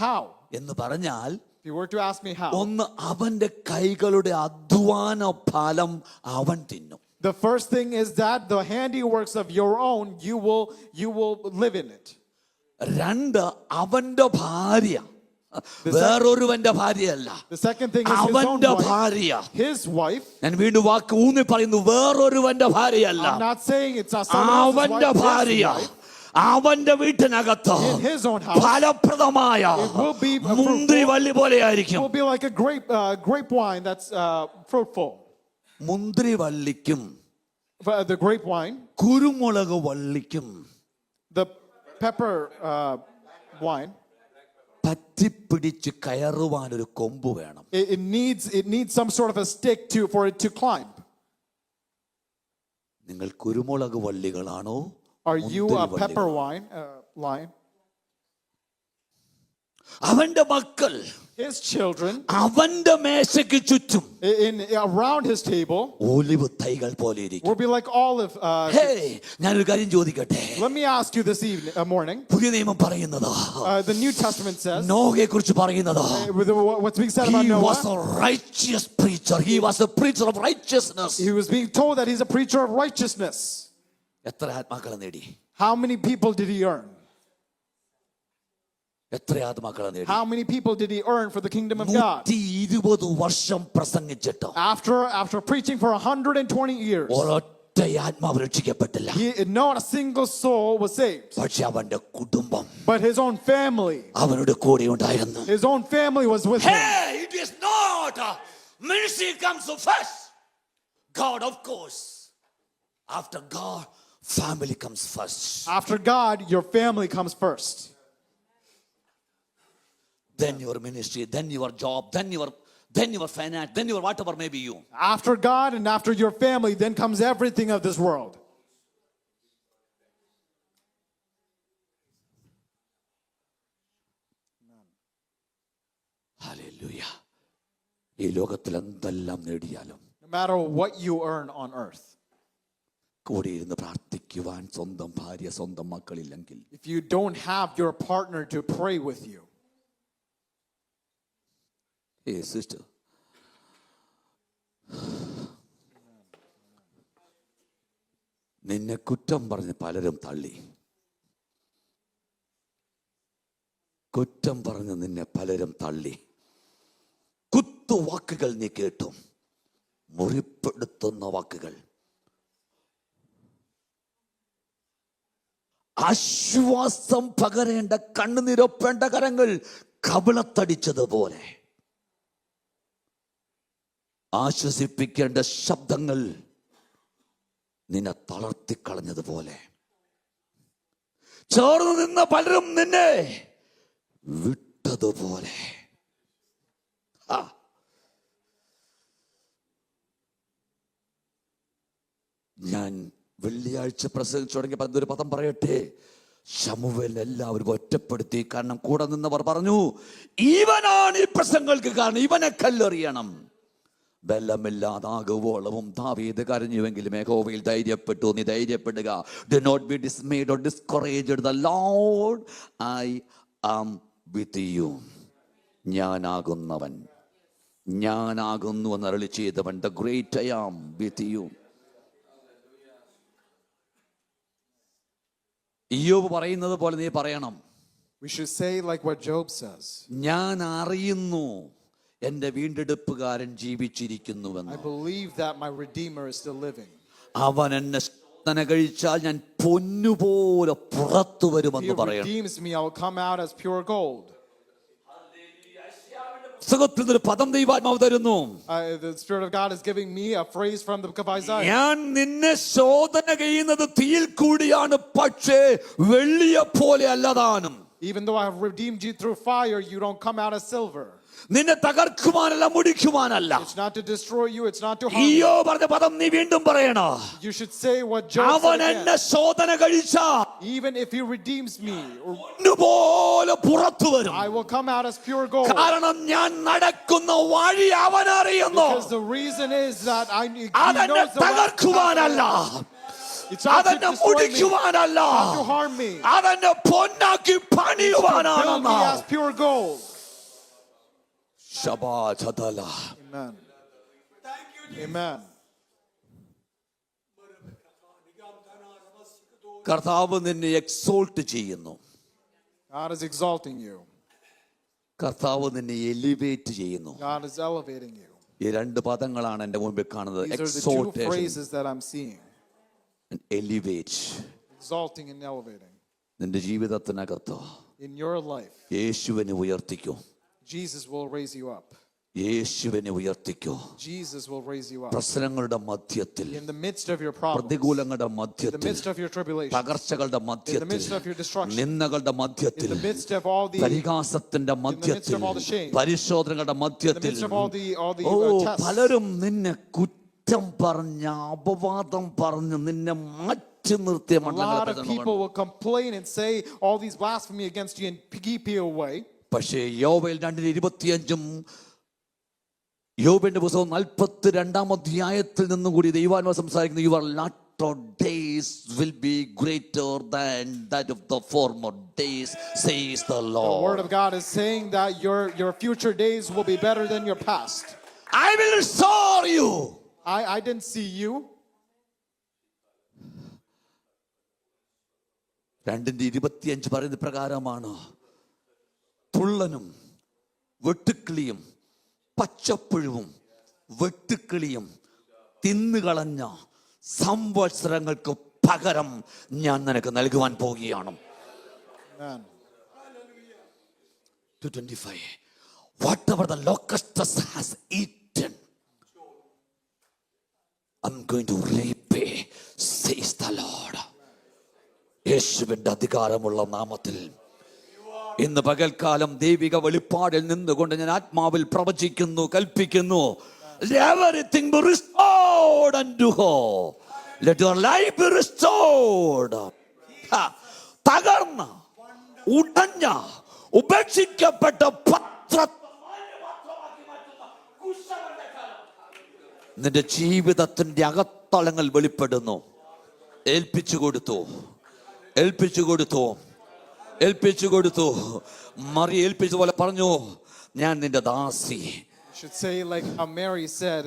How? എന്ന് പറഞ്ഞാൽ, If you were to ask me how, ഒന്ന് അവന്റെ കൈകളുടെ അധ്വാന ഫലം അവൻ തിന്നും. the first thing is that the handiworks of your own, you will live in it. രണ്ട്, അവന്റെ ഭാര്യ വേറൊരുവന്റെ ഭാര്യയല്ല, The second thing is his own അവന്റെ wife. ഭാര്യ. His wife. ഞാൻ വീണ്ടും വാക്ക് ഊന്നി പറയുന്നു, വേറൊരുവന്റെ ഭാര്യയല്ല, I'm not saying it's someone else's അവന്റെ wife. ഭാര്യ. His wife. അവന്റെ വീട്ടിനകത്ത് In his own house, ഫലപ്രദമായ it will be മുന്തിരി വള്ളി It പോലെയായിരിക്കും. will be like a grape wine that's fruitful. മുന്തിരി വള്ളിക്കും The grape wine, കുരുമുളക് വള്ളിക്കും the pepper wine, പറ്റിപ്പിടിച്ച് കയറുവാൻ ഒരു കൊമ്പ് വേണം. it needs some sort of a stick for it to climb. നിങ്ങൾ കുരുമുളക് വള്ളികളാണോ? Are you a മുന്തിരി pepper വള്ളികളാണോ? line? അവന്റെ മക്കൾ His children അവന്റെ മേശയ്ക്ക് ചുറ്റും around his table ഒലിവ് തൈകൾ പോലെ ഇരിക്കും. will be like olive. ഞാനൊരു കാര്യം ചോദിക്കട്ടെ. Let me ask you this morning. പുതിയ നിയമം പറയുന്നത്, The New Testament says, നോഹയെ കുറിച്ച് പറയുന്നത്, what's being said about he was Noah, a righteous preacher. He was a preacher of righteousness. he was being told that he's a preacher of righteousness. എത്ര ആത്മാക്കളെ നേടി? How many people did he earn? എത്ര ആത്മാക്കളെ നേടി? How many people did he earn for the kingdom of God? 120 വർഷം പ്രസംഗിച്ചിട്ട് After preaching for 120 years, ഒരൊറ്റ ആത്മാവ് രക്ഷിക്കപ്പെട്ടില്ല. not a single soul was saved. പക്ഷെ അവന്റെ കുടുംബം, But his own family, അവരുടെ കൂടെ ഉണ്ടായിരുന്നു. his own family was with him. It is not ministry comes first. God, of course. After God, family comes first. After God, your family comes first. Then your ministry, then your job, then your finance, then your whatever may be you. After God and after your family, then comes everything of this world. ഈ ലോകത്തിൽ എന്തെല്ലാം നേടിയാലും no matter what you earn on earth, കൂടെ ഇരുന്ന് പ്രാർത്ഥിക്കുവാൻ സ്വന്തം ഭാര്യ സ്വന്തം മക്കളില്ലെങ്കിൽ, if you don't have your partner to pray with you, sister, നിന്നെ കുറ്റം പറഞ്ഞ് പലരും തള്ളി. കുറ്റം പറഞ്ഞ് നിന്നെ പലരും തള്ളി. കുത്തുവാക്കുകൾ നീ കേട്ടു, മുറിപ്പെടുത്തുന്ന വാക്കുകൾ, ആശ്വാസം പകരേണ്ട കണ്ണുനിരപ്പേണ്ട കരങ്ങൾ കവിളത്തടിച്ചതുപോലെ, ആശ്വസിപ്പിക്കേണ്ട ശബ്ദങ്ങൾ നിന്നെ തളർത്തിക്കളഞ്ഞതുപോലെ, ചേർന്ന് നിന്ന പലരും നിന്നെ വിട്ടതുപോലെ, ഞാൻ വെള്ളിയാഴ്ച പ്രസംഗിച്ചു തുടങ്ങിയപ്പോൾ ഒരു പദം പറയട്ടെ. ശമൂവേലിനെ എല്ലാവരും ഒറ്റപ്പെടുത്തി. കാരണം കൂടെ നിന്നവർ പറഞ്ഞു, ഇവനാണ് ഈ പ്രസംഗങ്ങൾക്ക് കാരണം, ഇവനെ കല്ലെറിയണം. ബലമില്ലാതാകുവോളവും ദാവീദ് കരഞ്ഞുവെങ്കിലും യഹോവയിൽ ധൈര്യപ്പെട്ടു. നീ ധൈര്യപ്പെടുക. Do not be dismayed or discouraged. The Lord, I am with you. ഞാനാകുന്നവൻ, ഞാനാകുന്നു എന്ന് അരുളി ചെയ്തവൻ, the great I am with you. ഇയ്യോബ് പറയുന്നത് പോലെ നീ പറയണം. We should say like what Job says. ഞാൻ അറിയുന്നു എന്റെ വീണ്ടെടുപ്പുകാരൻ ജീവിച്ചിരിക്കുന്നുവെന്ന്. I believe that my Redeemer is still living. അവൻ എന്നെ ശോധന കഴിച്ചാൽ ഞാൻ പൊന്നുപോലെ പുറത്തു വരുമെന്ന് If he പറയണം. redeems me, I will come out as pure gold. പുസ്തകത്തിൽ ഒരു പദം ദൈവാത്മാവ് തരുന്നു. The Spirit of God is giving me a phrase from the book of Isaiah. ഞാൻ നിന്നെ ശോധന ചെയ്യുന്നത് തീയിൽ കൂടിയാണ്, പക്ഷേ വെള്ളിയെ പോലെ അല്ലതാനും. Even though I have redeemed you through fire, you don't come out as silver. നിന്നെ തകർക്കുവാനല്ല, മുടിക്കുവാനല്ല. It's not to destroy you, it's not to harm ഈയോ you. പറഞ്ഞ പദം നീ വീണ്ടും പറയണോ? You should say what Job അവൻ said എന്നെ again. ശോധന കഴിച്ചാ Even if he redeems me, പോലെ പുറത്തു വരും. I will come out as pure gold. കാരണം ഞാൻ നടക്കുന്ന വഴി അവൻ അറിയുന്നു. Because the reason is that he അതെന്നെ knows the way. തകർക്കുവാനല്ല, It's not to അതെന്നെ destroy me, മുടിക്കുവാനല്ല, not to harm me. അതെന്നെ പൊന്നാക്കി Build പണിയുവാനാണെന്ന്. me as pure gold. ശബാചതല. Amen. Amen. കർത്താവ് നിന്നെ എക്സോൾട്ട് ചെയ്യുന്നു. God is exalting you. കർത്താവ് നിന്നെ എലിവേറ്റ് ചെയ്യുന്നു. God is elevating you. ഈ രണ്ട് പദങ്ങളാണ് എൻ്റെ മുമ്പിൽ കാണുന്നത്. These are the two exaltation, phrases that I'm seeing. Elevate. Exalting and elevating. നിന്റെ ജീവിതത്തിനകത്ത് In your life, യേശുവിനെ ഉയർത്തിക്കോ. Jesus will raise you up. യേശുവിനെ ഉയർത്തിക്കോ. Jesus will raise you up. പ്രശ്നങ്ങളുടെ മധ്യത്തിൽ, In the midst of your problems, പ്രതികൂലങ്ങളുടെ in the മധ്യത്തിൽ, midst of your tribulation, തകർച്ചകളുടെ in the മധ്യത്തിൽ, midst of your destruction, നിന്ദകളുടെ in മധ്യത്തിൽ, the midst of all the പരിഹാസത്തിന്റെ മധ്യത്തിൽ, all the shame, പരിശോധനകളുടെ in the മധ്യത്തിൽ, midst of all the oh tests, പലരും നിന്നെ കുറ്റം പറഞ്ഞ, അപവാദം പറഞ്ഞ് നിന്നെ മാറ്റി നിർത്തിയ a lot of people will complain and say all these blasphemy against you and keep you away. പക്ഷേ യോവേൽ 2:25 യോബിന്റെ പുസ്തകം 42 അധ്യായത്തിൽ നിന്നും കൂടി ദൈവാത്മാവ് സംസാരിക്കുന്നു. Your latter days will be greater than that of the former days, says the The Lord. word of God is saying that your future days will be better than your past. I will restore you. I didn't see you. 2:25 പറയുന്ന പ്രകാരമാണ്. തുള്ളനും വെട്ടുക്കിളിയും പച്ചപ്പുഴുവും വെട്ടുക്കിളിയും തിന്നുകളഞ്ഞ സംവത്സരങ്ങൾക്ക് പകരം ഞാൻ നിനക്ക് നൽകുവാൻ പോവുകയാണ്. Amen. 2:25 Whatever the locust has eaten, I'm going to repay, says the Lord. യേശുവിന്റെ അധികാരമുള്ള നാമത്തിൽ ഇന്ന് പകൽക്കാലം ദൈവിക വെളിപ്പാടിൽ നിന്നുകൊണ്ട് ഞാൻ ആത്മാവിൽ പ്രവചിക്കുന്നു, കൽപ്പിക്കുന്നു. Everything be restored unto her. Let your life be restored. തകർന്ന, ഉടഞ്ഞ, ഉപേക്ഷിക്കപ്പെട്ട പത്ര നിന്റെ ജീവിതത്തിന്റെ അകത്തളങ്ങൾ വെളിപ്പെടുന്നു. ഏൽപ്പിച്ചു കൊടുത്തു, ഏൽപ്പിച്ചു കൊടുത്തു, ഏൽപ്പിച്ചു കൊടുത്തു. മറി ഏൽപ്പിച്ച പോലെ പറഞ്ഞു, ഞാൻ നിന്റെ ദാസി. You should say like how Mary said,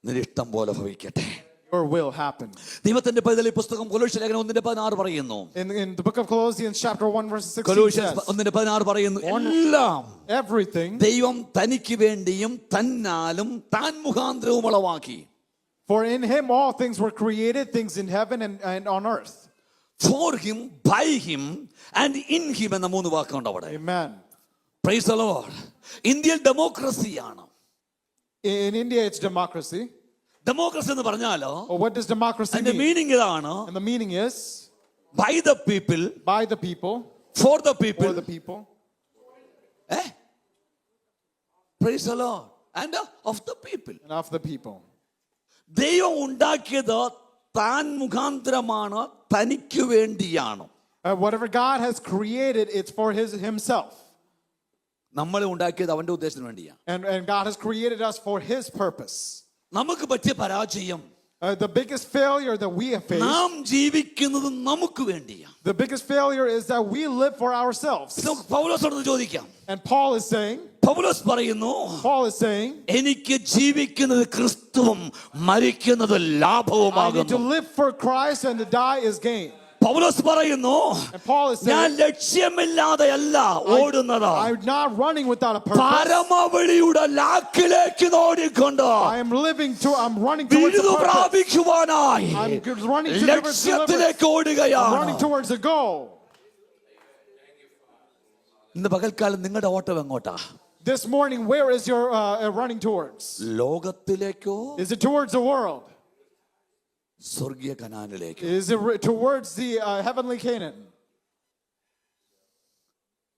നിന്റെ ഇഷ്ടം പോലെ ഭവിക്കട്ടെ. your will happen. ദൈവത്തിന്റെ പൈതലി പുസ്തകം കൊലോസ്യ ലേഖനം 1:16 പറയുന്നു. In the book of Colossians chapter 1 verse 16 കൊലോസ്യസ് says, 1:16 പറയുന്നു, എല്ലാം everything ദൈവം തനിക്ക് വേണ്ടിയും തന്നാലും താൻ മുഖാന്തരവും ഉളവാക്കി. for in him all things were created, things in heaven and on earth. For him, by him and in him എന്ന 3 വാക്കുണ്ട് അവിടെ. Amen. Praise the Lord. ഇന്ത്യയിൽ ഡെമോക്രസിയാണ്. In India it's democracy. Democracy എന്ന് പറഞ്ഞാലോ, What does democracy അതിന്റെ mean? Meaning ഇതാണ്, And the meaning is by the people, by the people, for the for people, the people, praise the Lord, and of the people. and of the people. ദൈവം ഉണ്ടാക്കിയത് താൻ മുഖാന്തരമാണ്, തനിക്ക് വേണ്ടിയാണ്. Whatever God has created, it's for himself. നമ്മളെ ഉണ്ടാക്കിയത് അവന്റെ ഉദ്ദേശത്തിന് വേണ്ടിയാണ്. And God has created us for his purpose. നമുക്ക് പറ്റിയ പരാജയം, The biggest failure that we have faced, നാം ജീവിക്കുന്നത് നമുക്ക് വേണ്ടിയാണ്. the biggest failure is that we live for ourselves. നമുക്ക് പൗലോസോട് ചോദിക്കാം. And Paul is saying, പറയുന്നു, എനിക്ക് ജീവിക്കുന്നത് ക്രിസ്തുവും മരിക്കുന്നത് I need to ലാഭവുമാകുന്നു. live for Christ and to die is gain. പൗലോസ് പറയുന്നു, And Paul is ഞാൻ saying, ലക്ഷ്യമില്ലാതെയല്ല ഓടുന്നത്, I'm not running without a purpose. പരമവഴിയുടെ ലാക്കിലേക്ക് ഓടിക്കൊണ്ട് I'm running towards a ബിരുദ purpose. പ്രാപിക്കുവാനായി I'm running towards ലക്ഷ്യത്തിലേക്ക് I'm ഓടുകയാണ്. running towards a goal. ഇന്ന് പകൽക്കാലം നിങ്ങളുടെ ഓട്ടം എങ്ങോട്ടാ? This morning, where is your running towards? ലോകത്തിലേക്കോ, Is it towards the world? സ്വർഗീയ കനാനിലേക്കോ? Is it towards the heavenly Canaan?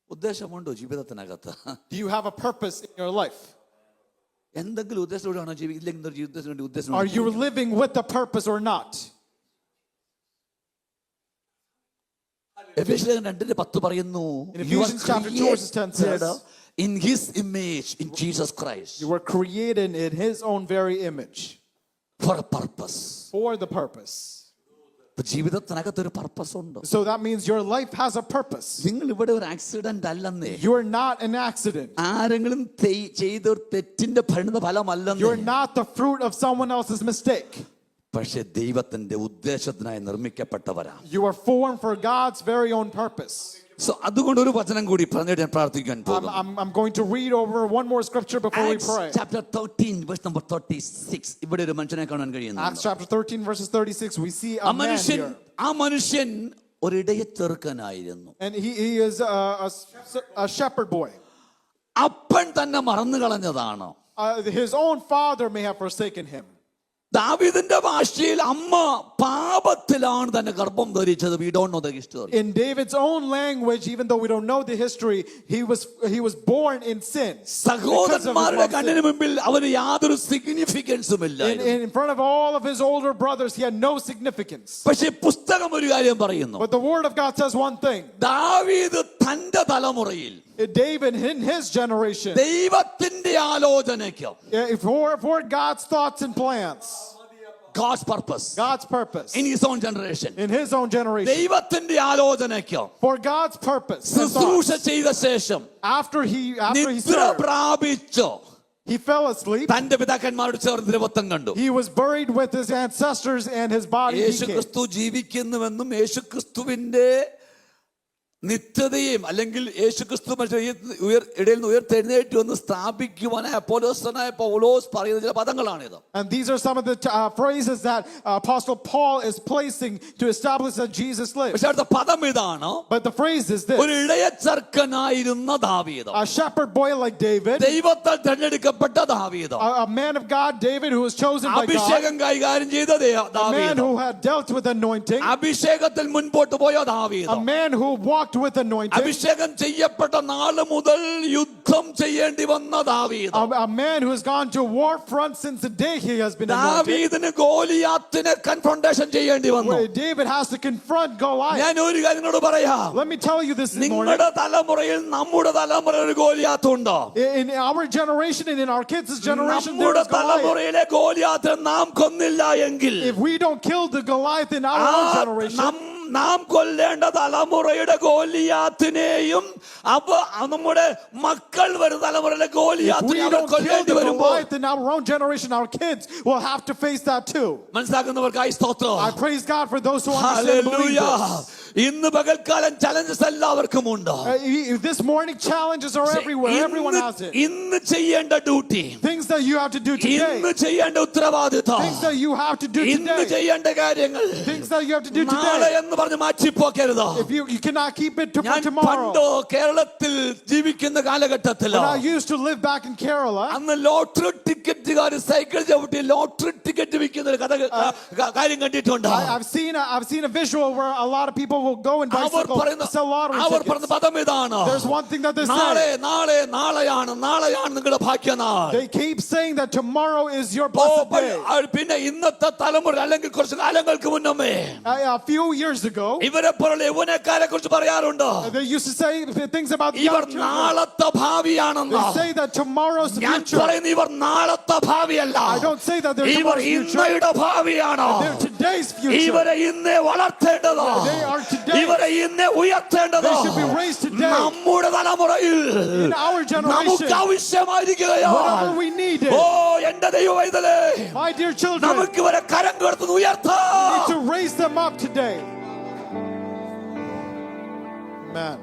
ഉദ്ദേശമുണ്ടോ ജീവിതത്തിനകത്ത്? Do you have a purpose in your life? എന്തെങ്കിലും ഉദ്ദേശത്തോടാണോ ജീവിക്കുന്നത്? ഉദ്ദേശം Are you living with a purpose or not? എഫേസ്യർ 2:10 പറയുന്നു, In Ephesians chapter 2 verse 10 says, in his image, in Jesus Christ, you were created in his own very image. for a purpose. For the purpose. ജീവിതത്തിനകത്ത് ഒരു purpose ഉണ്ട്. So that means your life has a purpose. നിങ്ങൾ ഇവിടെ ഒരു accident അല്ലെന്നേ. You are not an accident. ആരെങ്കിലും ചെയ്ത ഒരു തെറ്റിന്റെ പരിണിത ഫലമല്ലെന്നേ. You are not the fruit of someone else's mistake. പക്ഷേ ദൈവത്തിന്റെ ഉദ്ദേശത്തിനായി നിർമ്മിക്കപ്പെട്ടവരാ. You are formed for God's very own purpose. So അതുകൊണ്ട് ഒരു വചനം കൂടി പറഞ്ഞിട്ട് ഞാൻ പ്രാർത്ഥിക്കാൻ പോകുന്നു. I'm going to read over one more scripture before we pray. Chapter 13 verse number 36. ഇവിടെ ഒരു മനുഷ്യനെ കാണാൻ കഴിയുന്നു. Acts chapter 13 verses 36, we see a man here. ആ മനുഷ്യൻ ഒരു ഇടയ ചെറുക്കനായിരുന്നു. And he is a shepherd boy. അപ്പൻ തന്നെ മറന്നു കളഞ്ഞതാണ്. His own father may have forsaken him. ദാവീദിന്റെ ഭാഷയിൽ അമ്മ പാപത്തിലാണ് തന്നെ ഗർഭം ധരിച്ചത്. We don't know the history. In David's own language, even though we don't know the history, he was born in sin. സഹോദരന്മാരുടെ കണ്ണിന് മുമ്പിൽ അവന് യാതൊരു സിഗ്നിഫിക്കൻസും ഇല്ല. In front of all of his older brothers, he had no significance. പക്ഷേ പുസ്തകം ഒരു കാര്യം പറയുന്നു. But the word of God says one thing. ദാവീദ് തന്റെ തലമുറയിൽ, David in his generation, ദൈവത്തിന്റെ ആലോചനയ്ക്ക്, for God's thoughts and plans, God's purpose in his own generation, ദൈവത്തിന്റെ ആലോചനയ്ക്ക്, for God's purpose, ശുശ്രൂഷ ചെയ്ത ശേഷം after he നിദ്ര പ്രാപിച്ചു, he fell asleep. തന്റെ പിതാക്കന്മാരോട് ചേർന്ന് ദൈവത്വം കണ്ടു. He was buried with his ancestors and his body decayed. യേശുക്രിസ്തു ജീവിക്കുന്നുവെന്നും യേശുക്രിസ്തുവിന്റെ നിത്യതയും അല്ലെങ്കിൽ യേശുക്രിസ്തു ഇടയിൽ നിന്ന് ഉയർത്തെഴുന്നേറ്റ് വന്ന് സ്ഥാപിക്കുവാനായി അപ്പോസ്തലനായ പൗലോസ് പറയുന്ന ചില പദങ്ങളാണിത്. And these are some of the phrases that Apostle Paul is placing to establish that Jesus lived. പക്ഷേ അടുത്ത പദം ഇതാണ്. But the phrase is this. ഒരു ഇടയച്ചർക്കനായിരുന്ന ദാവീദ്, A shepherd boy like David, ദൈവത്താൽ തിരഞ്ഞെടുക്കപ്പെട്ട ദാവീദ്, a man of God, David, who was chosen by God, അഭിഷേകം കൈകാര്യം ചെയ്ത a man who had dealt with anointing, അഭിഷേകത്തിൽ മുൻപോട്ട് പോയ ദാവീദ്, a man who walked walked with anointing. അഭിഷേകം ചെയ്യപ്പെട്ട നാള് മുതൽ യുദ്ധം ചെയ്യേണ്ടി വന്ന ദാവീദ്. A man who has gone to war front since the day he has been anointed. ദാവീദിന് ഗോലിയാത്തിനെ കൺഫ്രണ്ടേഷൻ ചെയ്യേണ്ടി വന്നു. Where David has to confront Goliath. ഞാൻ ഒരു കാര്യം നിങ്ങളോട് പറയാം. Let me tell you this morning. നിങ്ങളുടെ തലമുറയിൽ നമ്മുടെ തലമുറയിൽ ഒരു ഗോലിയാത്ത് ഉണ്ടോ? In our generation and in our kids' generation, there നമ്മുടെ is Goliath. തലമുറയിലെ ഗോലിയാത്തിനെ നാം കൊന്നില്ല എങ്കിൽ, If we don't kill the Goliath in our own generation, നാം കൊല്ലേണ്ട തലമുറയുടെ ഗോലിയാത്തിനെയും നമ്മുടെ മക്കൾ വരുന്ന തലമുറയിലെ if we ഗോലിയാത്തിനെ don't kill കൊല്ലേണ്ടി the വരുമ്പോൾ, Goliath in our own generation, our kids will have to face that too. മനസ്സിലാക്കുന്നവർക്കായി സ്തോത്രം. I praise God for those who understand and believe this. ഇന്ന് പകൽക്കാലം ചലഞ്ചസ് എല്ലാവർക്കും ഉണ്ട്. This morning challenges are everywhere. Everyone has it. ഇന്ന് ചെയ്യേണ്ട duty, Things that you have to do today. ഇന്ന് ചെയ്യേണ്ട ഉത്തരവാദിത്വം, Things that you have to do ഇന്ന് today. ചെയ്യേണ്ട കാര്യങ്ങൾ Things that you have to do നാളെ today. എന്ന് പറഞ്ഞ് മാറ്റിപ്പോക്കരുത്. If you cannot keep it for ഞാൻ tomorrow. പണ്ടോ കേരളത്തിൽ ജീവിക്കുന്ന കാലഘട്ടത്തിൽ When I used to live back in Kerala, അന്ന് ലോട്ടറി ടിക്കറ്റുകാർ സൈക്കിൾ ചവിട്ടി ലോട്ടറി ടിക്കറ്റ് വിൽക്കുന്ന ഒരു കാര്യം കണ്ടിട്ടുണ്ട്. I've seen a visual where a lot of people will go and bicycle sell lottery our tickets. പറഞ്ഞ പദം ഇതാണ്, There's one thing that they നാളെ say. നാളെ നാളെയാണ് നാളെയാണ് നിങ്ങളുടെ ഭാഗ്യനാൾ. They keep saying that tomorrow is your blessed day. പിന്നെ ഇന്നത്തെ തലമുറ അല്ലെങ്കിൽ കുറച്ച് കാലങ്ങൾക്ക് മുന്നമേ A few years ago, ഇവരെ പോലുള്ള യൗവനക്കാരെ കുറിച്ച് പറയാറുണ്ട്, they used to say things about the ഇവർ young children. നാളത്തെ ഭാവിയാണെന്ന്. They say that tomorrow's ഞാൻ future. പറയുന്നു ഇവർ നാളത്തെ ഭാവിയല്ല, I don't say that they're ഇവർ tomorrow's future. ഇന്നയുടെ ഭാവിയാണ്. They're today's future. ഇവരെ ഇന്നേ വളർത്തേണ്ടത്, They are today. ഇവരെ ഇന്നേ ഉയർത്തേണ്ടത് They should be raised today. നമ്മുടെ തലമുറയിൽ In our generation, നമുക്ക് ആവശ്യമായിരിക്കുകയാണ്. whatever we need oh it. എന്റെ ദൈവമൈതലേ, My dear children, നമുക്ക് ഇവരെ കരം കൊടുത്ത് we need ഉയർത്താം. to raise them up today. Amen.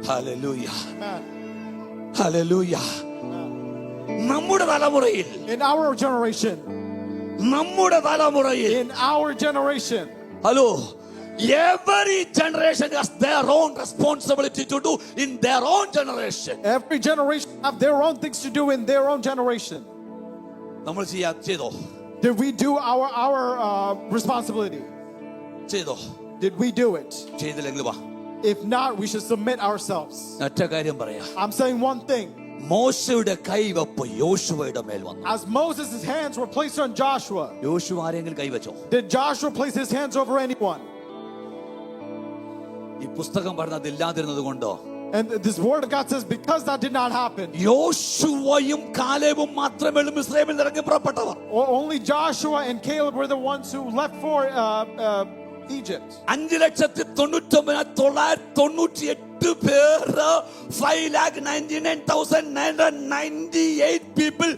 Hallelujah, Amen. Hallelujah. നമ്മുടെ തലമുറയിൽ, In our generation, നമ്മുടെ തലമുറയിൽ, in our generation, hello, every generation has their own responsibility to do in their own generation. every generation have their own things to do in their own generation. നമ്മൾ ചെയ്തോ Did we do our responsibility? ചെയ്തോ Did we do it? ചെയ്തില്ലെങ്കിൽ വാ, If not, we should submit ourselves. ഒറ്റ കാര്യം പറയാ. I'm saying one thing. മോശയുടെ കൈവപ്പ് യോശുവയുടെ മേൽ വന്നു. As Moses' hands were placed on Joshua, യോശുവ ആരെങ്കിലും കൈവച്ചോ? did Joshua place his hands over anyone? ഈ പുസ്തകം പറഞ്ഞത് ഇല്ലാതിരുന്നത് കൊണ്ടോ? And this word of God says, because that did not happen, യോശുവയും കാലേബും മാത്രമേ ഇസ്രായേലിൽ ഇറങ്ങി പുറപ്പെട്ടവർ. only Joshua and Caleb were the ones who left for Egypt. 5,99,998 പേര് 5,99,998 people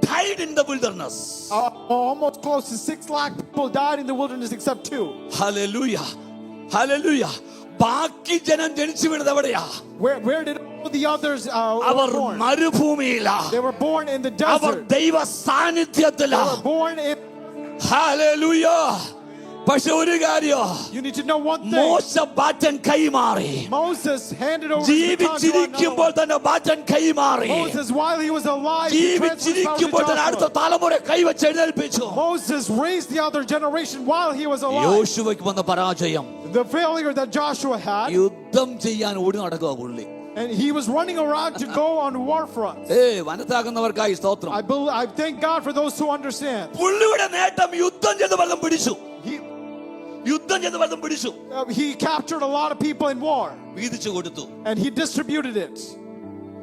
died in the wilderness. Almost close to 6 lakh people died in the wilderness except 2. Hallelujah, hallelujah. ബാക്കി ജനം ജനിച്ചു വീണത് എവിടെയാ? Where did all the others our were born? മരുഭൂമിയിലാ. They were born in the അവർ desert. ദൈവ സാന്നിധ്യത്തിലാ. They were born in. Hallelujah. പക്ഷെ ഒരു കാര്യം, You need to know one thing. മോശ ബാറ്റൻ കൈമാറി. Moses handed over his baton to ജീവിച്ചിരിക്കുമ്പോൾ another. തന്നെ ബാറ്റൻ കൈമാറി. Moses, while he was alive, he transferred power to ജീവിച്ചിരിക്കുമ്പോൾ തന്നെ അടുത്ത Joshua. തലമുറ കൈവച്ച് എഴുന്നേൽപ്പിച്ചു. Moses raised the other generation while he was alive. യോശുവയ്ക്ക് വന്ന പരാജയം, The failure that Joshua had, യുദ്ധം ചെയ്യാൻ ഓടി നടക്കുക പുള്ളി. and he was running around to go on war front. വനത്താകുന്നവർക്കായി സ്തോത്രം. I thank God for those who understand. പുള്ളിയുടെ നേട്ടം യുദ്ധം ചെയ്ത് വെള്ളം പിടിച്ചു. He യുദ്ധം ചെയ്ത് വെള്ളം പിടിച്ചു, he captured a lot of people in war, വീതിച്ചു കൊടുത്തു. and he distributed it.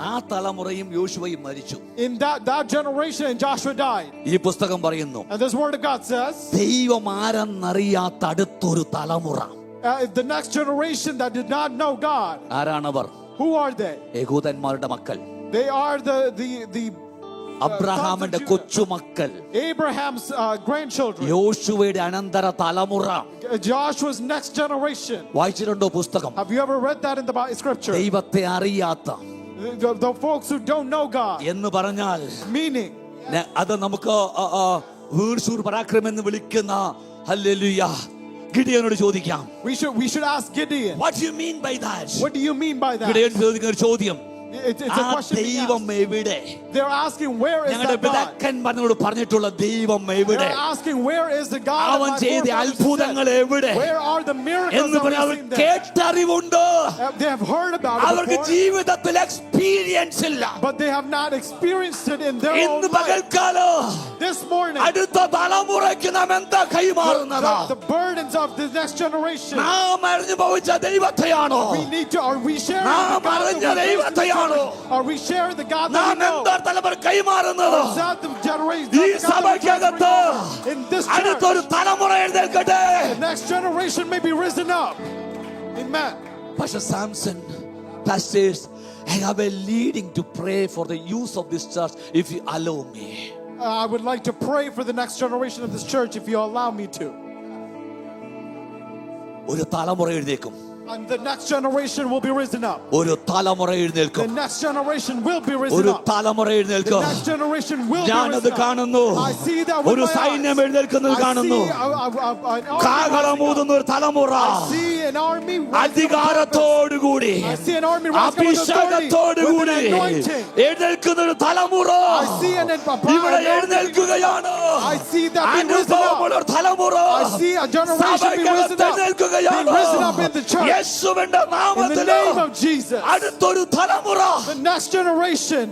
ആ തലമുറയും യോശുവയും മരിച്ചു. In that generation, Joshua died. ഈ പുസ്തകം പറയുന്നു, And this word of God says, ദൈവം ആരെന്നറിയാത്ത അടുത്തൊരു തലമുറ. the next generation that did not know God. ആരാണവർ? Who are they? യഹൂദന്മാരുടെ മക്കൾ, They are the അബ്രഹാമിന്റെ കൊച്ചുമക്കൾ, Abraham's grandchildren. യോശുവയുടെ അനന്തര തലമുറ. Joshua's next generation. വായിച്ചിട്ടുണ്ടോ പുസ്തകം? Have you ever read that in the scripture? ദൈവത്തെ അറിയാത്ത The folks who don't know God. എന്ന് പറഞ്ഞാൽ Meaning, അത് നമുക്ക് വീർശൂർ പരാക്രമം എന്ന് വിളിക്കുന്ന ഹല്ലേലൂയ ഗിഡിയോനോട് ചോദിക്കാം. we should ask Gideon. What do you mean by that? What do you mean by that? ഗിഡിയോൻ ചോദിക്കുന്ന ഒരു ചോദ്യം, It's a ആ question being ദൈവം asked. എവിടെ? They're asking, where is ഞങ്ങളുടെ that God? പിതാക്കന്മാരോട് പറഞ്ഞിട്ടുള്ള ദൈവം എവിടെ? They're asking, where is the God of അവൻ my ചെയ്ത forefathers അത്ഭുതങ്ങൾ said? എവിടെ Where are the miracles എന്ന് that പറഞ്ഞ് അവർ we've seen there? കേട്ടറിവുണ്ട്. They have heard about it അവർക്ക് before, ജീവിതത്തിൽ എക്സ്പീരിയൻസ് ഇല്ല. but they have not experienced it in their ഇന്ന് own life. പകൽക്കാലം This morning, അടുത്ത തലമുറയ്ക്ക് നാം എന്താ കൈമാറുന്നത്? the burdens of the next generation, നാം അറിഞ്ഞു ഭവിച്ച ദൈവത്തെയാണോ? we need to, are we sharing the നാം God അറിഞ്ഞ that we ദൈവത്തെയാണോ? Are we sharing the God that നാം we know? എന്താ തലമുറ കൈമാറുന്നത്? Is that the generation, ഈ the God that we're സഭയ്ക്കകത്ത് transferring over? In this church, അടുത്തൊരു തലമുറ എഴുന്നേൽക്കട്ടെ. the next generation may be risen up. Amen. Pastor Samson, pastors, I have a leading to pray for the use of this church if you allow me. I would like to pray for the next generation of this church if you allow me to. ഒരു തലമുറ എഴുന്നേൽക്കും. And the next generation will be risen up. ഒരു തലമുറ The എഴുന്നേൽക്കും. next generation will be risen ഒരു up. തലമുറ The എഴുന്നേൽക്കും. next generation will be ഞാനത് risen up. കാണുന്നു. I see that with ഒരു my സൈന്യം eyes. എഴുന്നേൽക്കുന്നത് I കാണുന്നു. see an army കാഹളമൂതുന്ന ഒരു തലമുറ rising up. I see an army rising up. അധികാരത്തോടുകൂടി I see an army rising up with authority, with അഭിഷേകത്തോടുകൂടി an anointing. എഴുന്നേൽക്കുന്ന ഒരു തലമുറ I see an ഇവിടെ എഴുന്നേൽക്കുകയാണ്. I see that being risen അനുഭവമുള്ള up. ഒരു തലമുറ I see a generation being risen സഭയ്ക്കകത്ത് up. എഴുന്നേൽക്കുകയാണ്. Being risen up in the church. യേശുവിന്റെ In the നാമത്തിൽ name of Jesus. അടുത്തൊരു തലമുറ The next generation.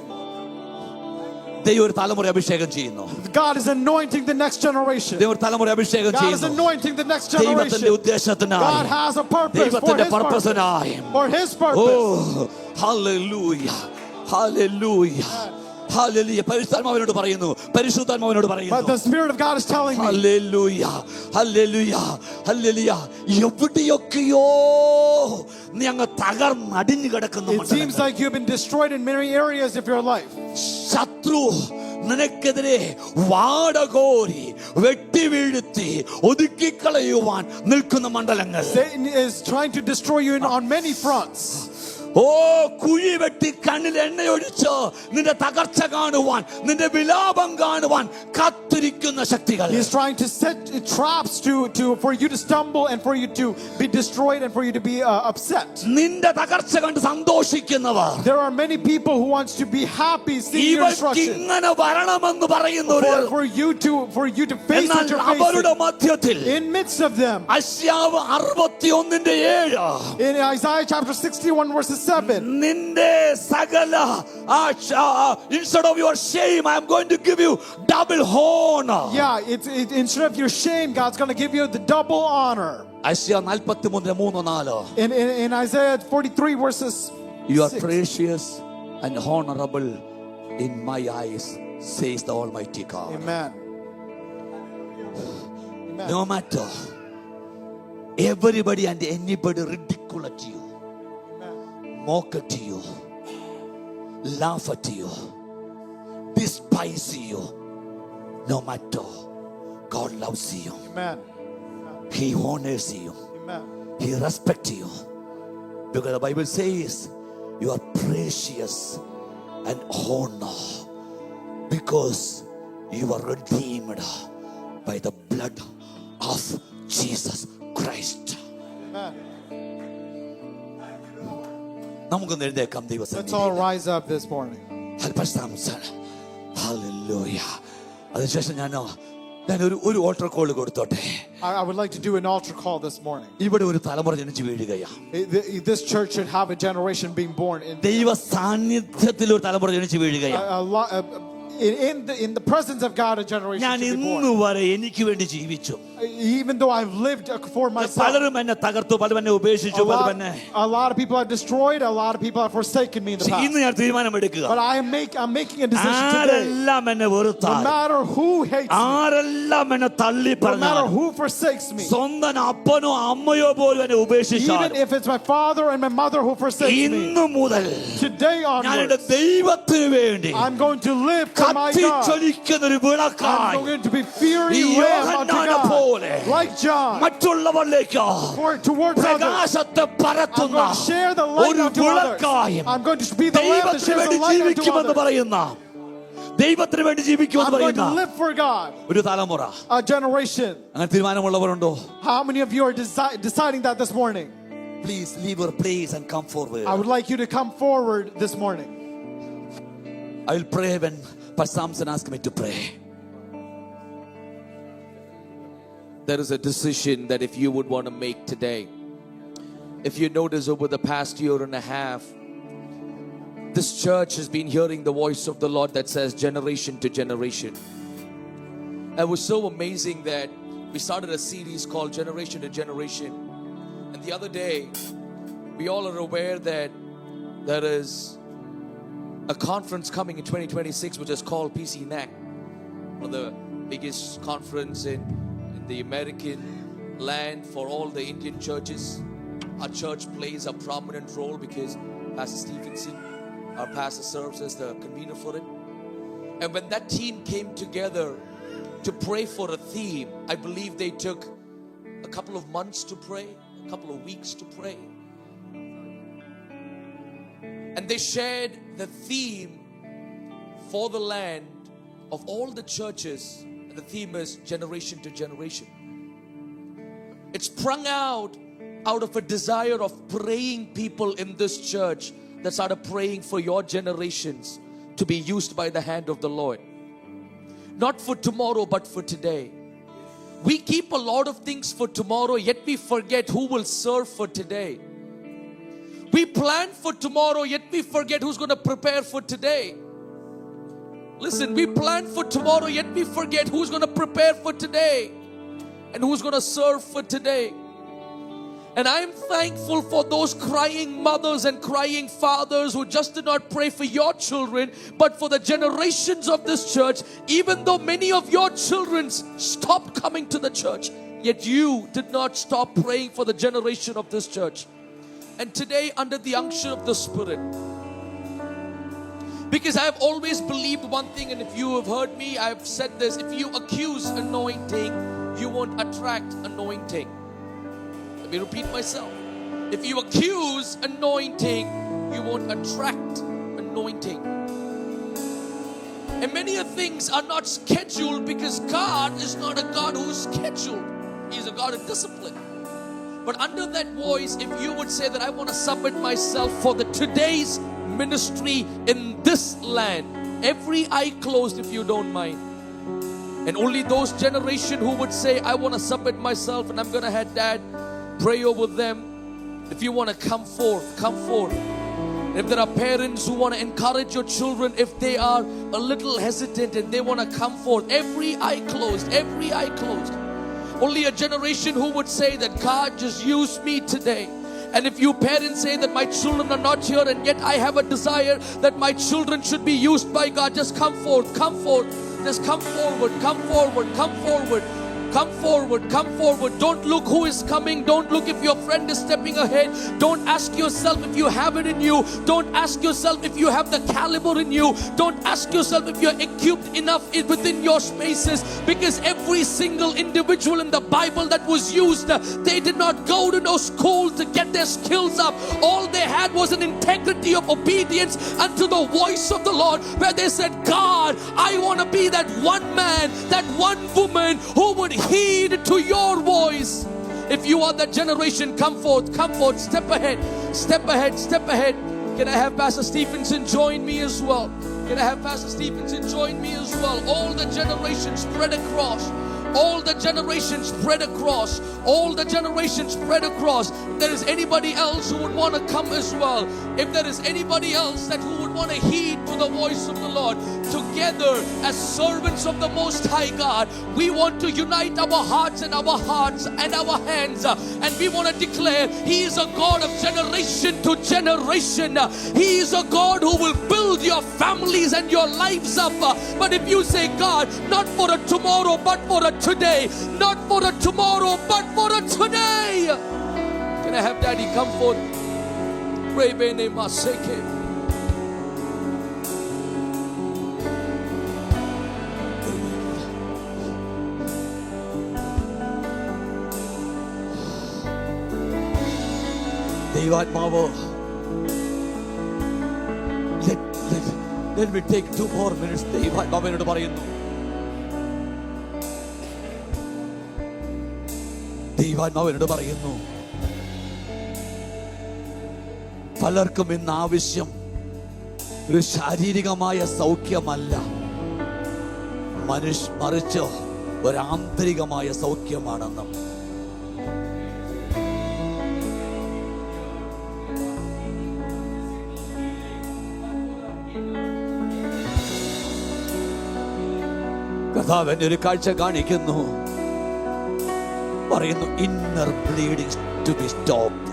ദൈവം ഒരു തലമുറ അഭിഷേകം ചെയ്യുന്നു. God is anointing the next generation. ദൈവം ഒരു തലമുറ അഭിഷേകം God is ചെയ്യുന്നു. anointing the next ദൈവത്തിന്റെ generation. ഉദ്ദേശത്തിനായി, God has a purpose for ദൈവത്തിന്റെ his purpose. പർപ്പസിനായി. For his purpose. ഓ ഹല്ലേലൂയ ഹല്ലേലൂയ ഹല്ലേലൂയ. പരിശുദ്ധാത്മാവിനോട് പറയുന്നു, പരിശുദ്ധാത്മാവിനോട് But പറയുന്നു. the Spirit of God is telling me, hallelujah hallelujah hallelujah. എവിടെയൊക്കെയോ നീ അങ്ങ് തകർന്നടിഞ്ഞു കിടക്കുന്നു. it seems like you've been destroyed in many areas of your life. ശത്രു നിനക്കെതിരെ വാടകോരി വെട്ടി വീഴ്ത്തി ഒതുക്കിക്കളയുവാൻ നിൽക്കുന്ന മണ്ഡലങ്ങൾ. Satan is trying to destroy you on many fronts. ഓ കുഴി വെട്ടി കണ്ണിൽ എണ്ണയൊഴിച്ച് നിന്റെ തകർച്ച കാണുവാൻ, നിന്റെ വിലാപം കാണുവാൻ കാത്തിരിക്കുന്ന ശക്തികൾ. He's trying to set traps for you to stumble and for you to be destroyed and for you to be upset. നിന്റെ തകർച്ച കണ്ട് സന്തോഷിക്കുന്നവർ, There are many people who wants to be happy seeing your ഇവർക്ക് destruction. ഇങ്ങനെ വരണമെന്ന് പറയുന്നവർ, For you to face എന്നാൽ what you're അവരുടെ facing. മധ്യത്തിൽ In midst of them, അശ്യാവ് 61:7 in Isaiah chapter 61 verses 7, നിന്റെ സകല instead of your shame I am going to give you double honor. yeah, instead of your shame, God's going to give you the double honor. അശ്യ 43:3-4 In Isaiah 43 verses You are 6. precious and honorable in my eyes, says the Almighty God. Amen. Amen. No matter everybody and anybody ridicule at you, mock at you, laugh at you, despise you, no matter, God loves you. Amen. He honors you. Amen. He respects you. Because the Bible says you are precious and honor because you are redeemed by the blood of Jesus Christ. Amen. നമുക്കൊന്ന് എഴുന്നേൽക്കാം Let's all ദൈവസന്നിധിയിൽ. rise up this morning. Hallelujah. അതിനുശേഷം ഞാൻ ഒരു altar call കൊടുത്തോട്ടെ. I would like to do an altar call this morning. ഇവിടെ ഒരു തലമുറ ജനിച്ചു വീഴുകയാ. This church should have a generation being born in ദൈവ സാന്നിധ്യത്തിൽ ഒരു തലമുറ ജനിച്ചു വീഴുകയാ. in the presence of God. A generation ഞാൻ should be ഇന്ന് born. വരെ എനിക്ക് വേണ്ടി ജീവിച്ചു. Even though I've lived for myself, പലരും എന്നെ തകർത്തു, പലരും എന്നെ ഉപേക്ഷിച്ചു, പലരും എന്നെ. a lot of people have destroyed, a lot of people have forsaken me in the പക്ഷേ past. ഇന്ന് ഞാൻ തീരുമാനമെടുക്കുക. But I'm making a decision today. ആരെല്ലാം എന്നെ No വെറുത്താൽ, matter who hates me, ആരെല്ലാം എന്നെ തള്ളി no matter പറഞ്ഞാൽ, who forsakes me, സ്വന്തം അപ്പനോ അമ്മയോ പോലും എന്നെ even ഉപേക്ഷിച്ചാൽ, if it's my father and my mother who forsakes me, ഇന്നു മുതൽ today ഞാൻ എന്റെ onwards, ദൈവത്തിന് വേണ്ടി I'm going to live for my God. കത്തിച്ചൊലിക്കുന്ന ഒരു I'm വിളക്കായി going to be fiery ഈ lamb unto യോഹന്നാനെ God, പോലെ like John, മറ്റുള്ളവരിലേക്ക് towards others. പ്രകാശത്തെ I'm പരത്തുന്ന going to share the light ഒരു unto others. വിളക്കായും I'm going to be the lamb that ദൈവത്തിന് shares the വേണ്ടി light unto ജീവിക്കുമെന്ന് others. പറയുന്ന, ദൈവത്തിന് വേണ്ടി ജീവിക്കുമെന്ന് I'm going to പറയുന്ന live for God. ഒരു തലമുറ. A generation. അങ്ങനെ തീരുമാനമുള്ളവരുണ്ടോ? How many of you are deciding that this morning? please leave your place and come forward. I would like you to come forward this morning. I will pray when Pastor Samson asked me to pray. There is a decision that if you would want to make today. If you notice over the past year and a half, this church has been hearing the voice of the Lord that says generation to generation. It was so amazing that we started a series called Generation to Generation. And the other day, we all are aware that there is a conference coming in 2026 which is called PCNAC, one of the biggest conference in the American land for all the Indian churches. Our church plays a prominent role because Pastor Stevenson, our pastor, serves as the convener for it. And when that team came together to pray for a theme, I believe they took a couple of months to pray, a couple of weeks to pray. And they shared the theme for the land of all the churches. And the theme is generation to generation. It sprung out of a desire of praying people in this church that started praying for your generations to be used by the hand of the Lord. Not for tomorrow, but for today. We keep a lot of things for tomorrow, yet we forget who will serve for today. We plan for tomorrow, yet we forget who's going to prepare for today. Listen, we plan for tomorrow, yet we forget who's going to prepare for today and who's going to serve for today. And I am thankful for those crying mothers and crying fathers who just did not pray for your children, but for the generations of this church. Even though many of your children stopped coming to the church, yet you did not stop praying for the generation of this church. And today, under the unction of the Spirit, because I have always believed one thing, and if you have heard me, I have said this: if you accuse anointing, you won't attract anointing. Let me repeat myself. If you accuse anointing, you won't attract anointing. And many things are not scheduled because God is not a God who's scheduled. He's a God of discipline. But under that voice, if you would say that I want to submit myself for the today's ministry in this land, every eye closed if you don't mind. And only those generation who would say, I want to submit myself, and I'm going to have Dad pray over them. If you want to come forth, come forth. If there are parents who want to encourage your children, if they are a little hesitant and they want to come forth, every eye closed, every eye closed. Only a generation who would say that God just used me today. And if you parents say that my children are not here and yet I have a desire that my children should be used by God, just come forth, come forth. Just come forward, come forward, come forward. Come forward, come forward. Don't look who is coming. Don't look if your friend is stepping ahead. Don't ask yourself if you have it in you. Don't ask yourself if you have the caliber in you. Don't ask yourself if you're equipped enough within your spaces. Because every single individual in the Bible that was used, they did not go to no school to get their skills up. All they had was an integrity of obedience unto the voice of the Lord, where they said, God, I want to be that one man, that one woman who would heed to your voice. If you are that generation, come forth, step ahead, step ahead, step ahead. Can I have Pastor Stevenson join me as well? Can I have Pastor Stevenson join me as well? All the generations spread across. All the generations spread across. All the generations spread across. If there is anybody else who would want to come as well, if there is anybody else that who would want to heed to the voice of the Lord, together as servants of the Most High God, we want to unite our hearts and our hands, and we want to declare He is a God of generation to generation. He is a God who will build your families and your lives up. But if you say, God, not for a tomorrow, but for a today, not for a tomorrow, but for a today. Can I have Daddy come forth? Pray bene maseke. ദൈവാത്മാവ്, let me take 2 more minutes. ദൈവാത്മാവ് എന്നോട് പറയുന്നു, ദൈവാത്മാവ് എന്നോട് പറയുന്നു, പലർക്കും ഇന്ന് ആവശ്യം ഒരു ശാരീരികമായ സൗഖ്യമല്ല, മറിച്ച് ഒരു ആന്തരികമായ സൗഖ്യമാണെന്നും. കർത്താവ് എന്നെ ഒരു കാഴ്ച കാണിക്കുന്നു, പറയുന്നു inner bleeding to be stopped.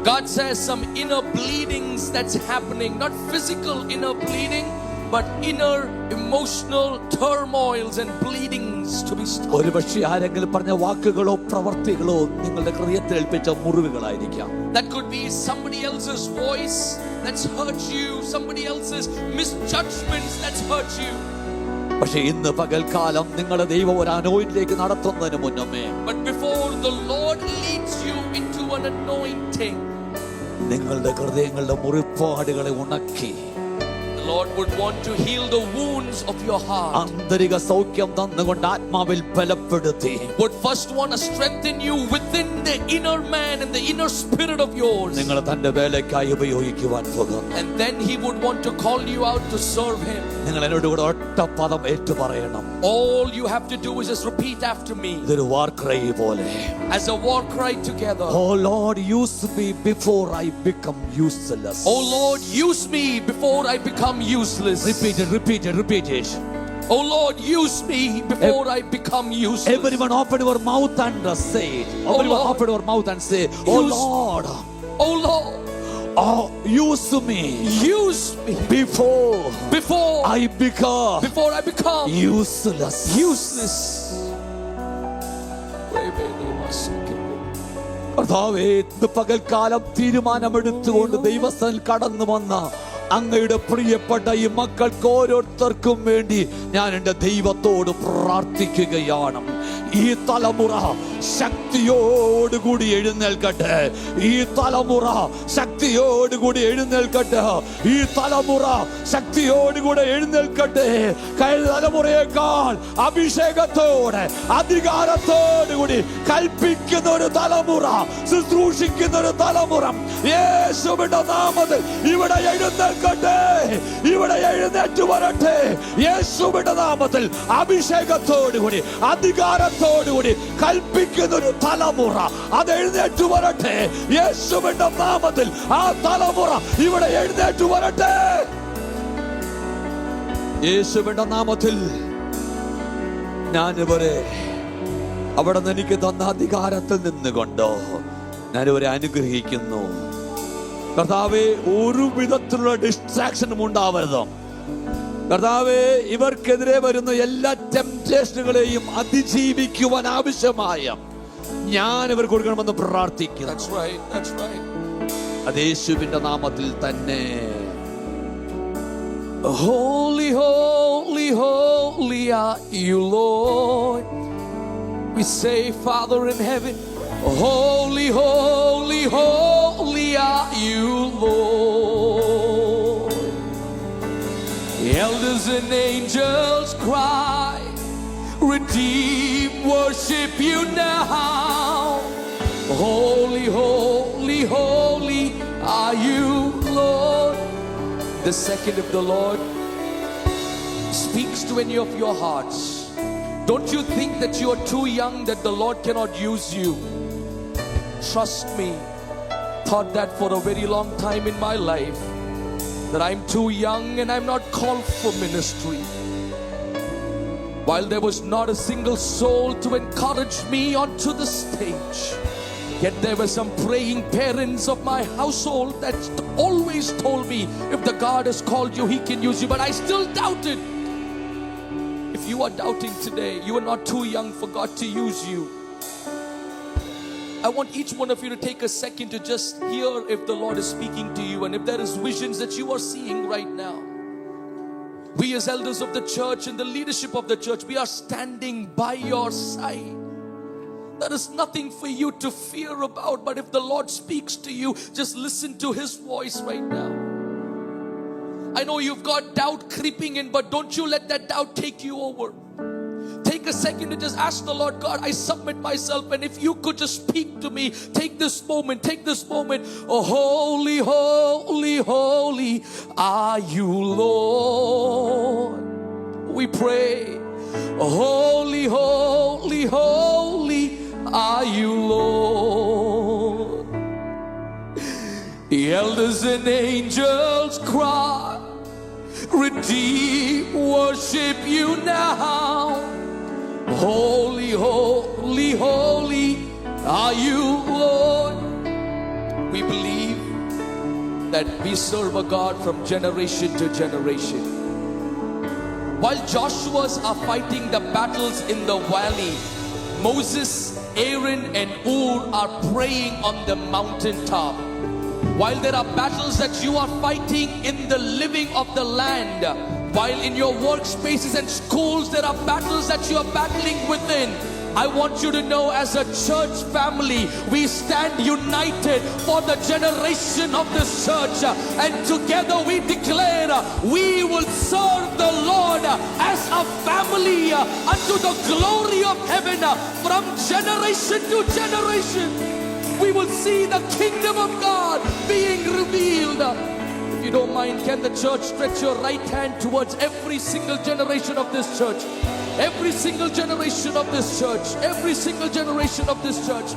God says some inner bleedings that's happening, not physical inner bleeding, but inner emotional turmoils and bleedings to be stopped. ഒരുപക്ഷെ ആരെങ്കിലും പറഞ്ഞ വാക്കുകളോ പ്രവർത്തികളോ നിങ്ങളുടെ ഹൃദയത്തിൽ ഏൽപ്പിച്ച മുറിവുകളായിരിക്കാം. That could be somebody else's voice that's hurt you, somebody else's misjudgments that's hurt you. പക്ഷേ ഇന്ന് പകൽക്കാലം നിങ്ങളുടെ ദൈവം ഒരു അനോയിന്റിലേക്ക് നടത്തുന്നതിന് മുന്നമേ, but before the Lord leads you into an anointing, നിങ്ങളുടെ ഹൃദയങ്ങളുടെ മുറിപ്പാടുകളെ ഉണക്കി the Lord would want to heal the wounds of your heart. ആന്തരിക സൗഖ്യം തന്നുകൊണ്ട് ആത്മാവിൽ ബലപ്പെടുത്തി Would first want to strengthen you within the inner man and the inner spirit of yours. നിങ്ങളെ തന്റെ വേലയ്ക്കായി ഉപയോഗിക്കുവാൻ പോകുന്നു. And then he would want to call you out to serve him. നിങ്ങൾ എന്നോട് കൂടെ ഒറ്റ പദം ഏറ്റു പറയണം. All you have to do is just repeat after me. ഇതൊരു വാർ ക്രൈ പോലെ. As a war cry together. Oh Lord, use me before I become useless. Oh Lord, use me before I become useless. Repeat it. Oh Lord, use me before I become useless. Everyone open your mouth and say it. Everyone open your mouth and say, Oh Lord. Oh Lord. Oh, use me. Use me before I become useless. കർത്താവേ, ഇന്ന് പകൽക്കാലം തീരുമാനമെടുത്തുകൊണ്ട് ദൈവസ്ഥനിൽ കടന്നു വന്ന അങ്ങയുടെ പ്രിയപ്പെട്ട ഈ മക്കൾക്ക് ഓരോരുത്തർക്കും വേണ്ടി ഞാൻ എൻ്റെ ദൈവത്തോട് പ്രാർത്ഥിക്കുകയാണ്. ഈ തലമുറ ശക്തിയോടുകൂടി എഴുന്നേൽക്കട്ടെ. ഈ തലമുറ ശക്തിയോടുകൂടി എഴുന്നേൽക്കട്ടെ. ഈ തലമുറ ശക്തിയോടുകൂടെ എഴുന്നേൽക്കട്ടെ. കഴിഞ്ഞ തലമുറയേക്കാൾ അഭിഷേകത്തോടെ അധികാരത്തോടുകൂടി കൽപ്പിക്കുന്ന ഒരു തലമുറ, ശുശ്രൂഷിക്കുന്ന ഒരു തലമുറ യേശുവിന്റെ നാമത്തിൽ ഇവിടെ എഴുന്നേൽക്കട്ടെ. ഇവിടെ എഴുന്നേറ്റ് വരട്ടെ. യേശുവിന്റെ നാമത്തിൽ അഭിഷേകത്തോടുകൂടി അധികാരത്തോടുകൂടി കൽപ്പിക്കുന്ന ഒരു തലമുറ അത് എഴുന്നേറ്റ് വരട്ടെ. യേശുവിന്റെ നാമത്തിൽ ആ തലമുറ ഇവിടെ എഴുന്നേറ്റ് വരട്ടെ. യേശുവിന്റെ നാമത്തിൽ ഞാനിവരെ അവിടെ നിന്ന് എനിക്ക് തന്ന അധികാരത്തിൽ നിന്നുകൊണ്ടോ ഞാനിവരെ അനുഗ്രഹിക്കുന്നു. കർത്താവേ, ഒരു വിധത്തിലുള്ള ഡിസ്ട്രാക്ഷനും ഉണ്ടാവരുത്. കർത്താവേ, ഇവർക്കെതിരെ വരുന്ന എല്ലാ ടെംപ്റ്റേഷനുകളെയും അതിജീവിക്കുവാൻ ആവശ്യമായ ഞാൻ ഇവർ കൊടുക്കണമെന്ന് പ്രാർത്ഥിക്കുന്നു. That's right. അത് യേശുവിന്റെ നാമത്തിൽ തന്നെ. Holy, holy, holy are you, Lord. We say, Father in heaven, holy, holy, holy are you, Lord. Elders and angels cry, redeem, worship you now. Holy, holy, holy are you, Lord. The second of the Lord speaks to any of your hearts. Don't you think that you are too young that the Lord cannot use you? Trust me, thought that for a very long time in my life, that I'm too young and I'm not called for ministry. While there was not a single soul to encourage me onto the stage, yet there were some praying parents of my household that always told me, if the God has called you, He can use you. But I still doubted. If you are doubting today, you are not too young for God to use you. I want each one of you to take a second to just hear if the Lord is speaking to you and if there is visions that you are seeing right now. We as elders of the church and the leadership of the church, we are standing by your side. There is nothing for you to fear about, but if the Lord speaks to you, just listen to His voice right now. I know you've got doubt creeping in, but don't you let that doubt take you over. take a second to just ask the Lord, God, I submit myself. And if you could just speak to me, take this moment. Oh, holy, holy, holy are you, Lord. We pray. Oh, holy, holy, holy are you, Lord. The elders and angels cry, redeem, worship you now. Holy, holy, holy are you, Lord. We believe that we serve a God from generation to generation. While Joshua's are fighting the battles in the valley, Moses, Aaron and Ur are praying on the mountaintop. While there are battles that you are fighting in the living of the land, while in your workspaces and schools there are battles that you are battling within, I want you to know, as a church family, we stand united for the generation of this church, and together we declare we will serve the Lord as a family unto the glory of heaven, from generation to generation. We will see the kingdom of God being revealed. If you don't mind, can the church stretch your right hand towards every single generation of this church? Every single generation of this church. Every single generation of this church.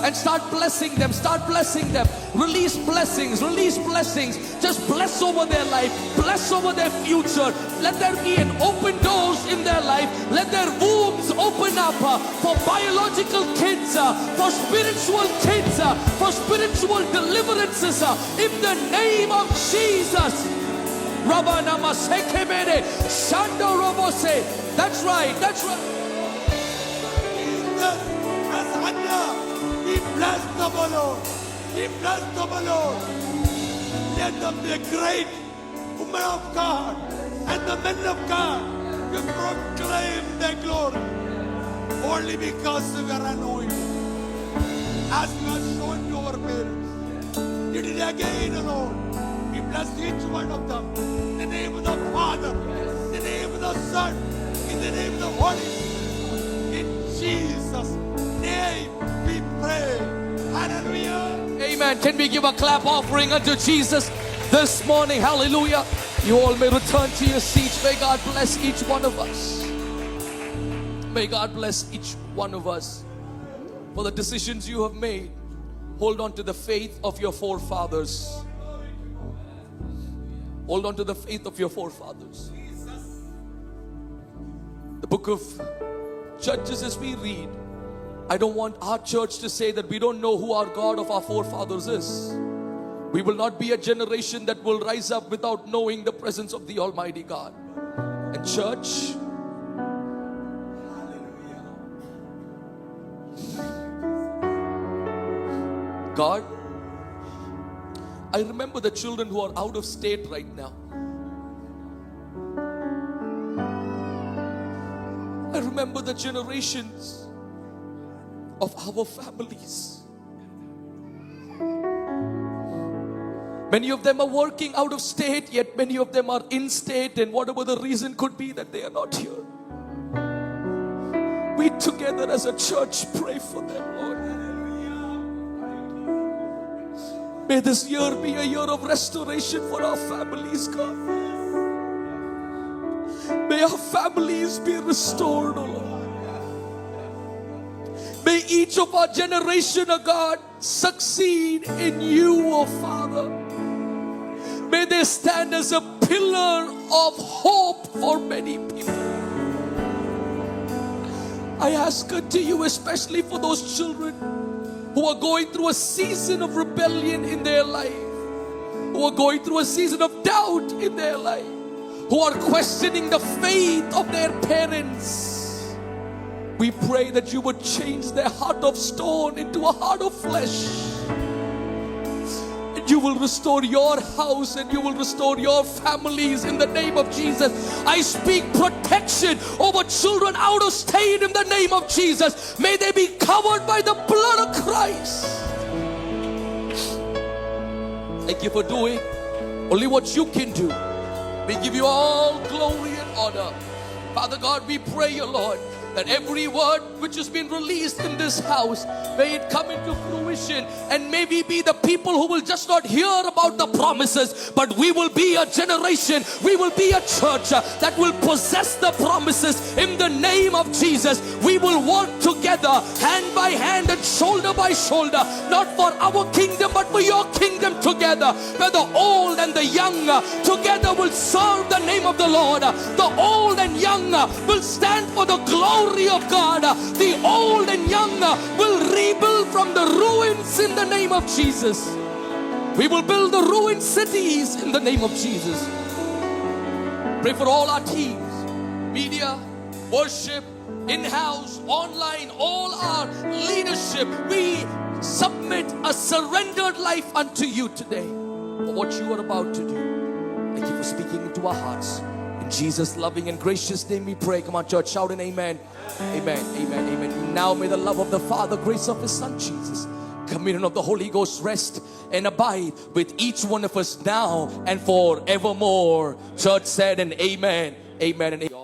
And start blessing them. Start blessing them. Release blessings. Release blessings. Just bless over their life. Bless over their future. Let there be an open doors in their life. Let their wombs open up for biological kids, for spiritual kids, for spiritual deliverances. In the name of Jesus. That's right. That's right. We bless the Lord. We bless the Lord. Let them be a great woman of God and the men of God to proclaim their glory. Only because we are anointed. As you have shown to our parents. You did it again, Lord. We bless each one of them. In the name of the Father, in the name of the Son, in the name of the Holy Spirit. In Jesus' name we pray. Hallelujah. Amen. Can we give a clap offering unto Jesus this morning? Hallelujah. You all may return to your seats. May God bless each one of us. May God bless each one of us for the decisions you have made. Hold on to the faith of your forefathers. Hold on to the faith of your forefathers. The book of Judges, as we read, I don't want our church to say that we don't know who our God of our forefathers is. We will not be a generation that will rise up without knowing the presence of the Almighty God. And church, God, I remember the children who are out of state right now. I remember the generations of our families. Many of them are working out of state, yet many of them are in state, and whatever the reason could be that they are not here. We together as a church pray for them, Lord. May this year be a year of restoration for our families, God. May our families be restored, oh Lord. May each of our generation, oh God, succeed in you, oh Father. May they stand as a pillar of hope for many people. I ask unto you, especially for those children who are going through a season of rebellion in their life, who are going through a season of doubt in their life, who are questioning the faith of their parents. We pray that you would change their heart of stone into a heart of flesh. And you will restore your house and you will restore your families in the name of Jesus. I speak protection over children out of state in the name of Jesus. May they be covered by the blood of Christ. Thank you for doing only what you can do. We give you all glory and honor. Father God, we pray you, Lord, that every word which has been released in this house, may it come into fruition, and may we be the people who will just not hear about the promises, but we will be a generation, we will be a church that will possess the promises in the name of Jesus. We will walk together hand by hand and shoulder by shoulder, not for our kingdom but for your kingdom together, where the old and the young together will serve the name of the Lord. The old and young will stand for the glory of God. The old and young will rebuild from the ruins in the name of Jesus. We will build the ruined cities in the name of Jesus. Pray for all our teams, media, worship, in-house, online, all our leadership. We submit a surrendered life unto you today for what you are about to do. Thank you for speaking into our hearts. In Jesus' loving and gracious name we pray. Come on, church, shout an amen. Amen, amen, amen. Now may the love of the Father, grace of His Son Jesus, communion of the Holy Ghost rest and abide with each one of us now and forevermore. Church said an amen, amen, and amen.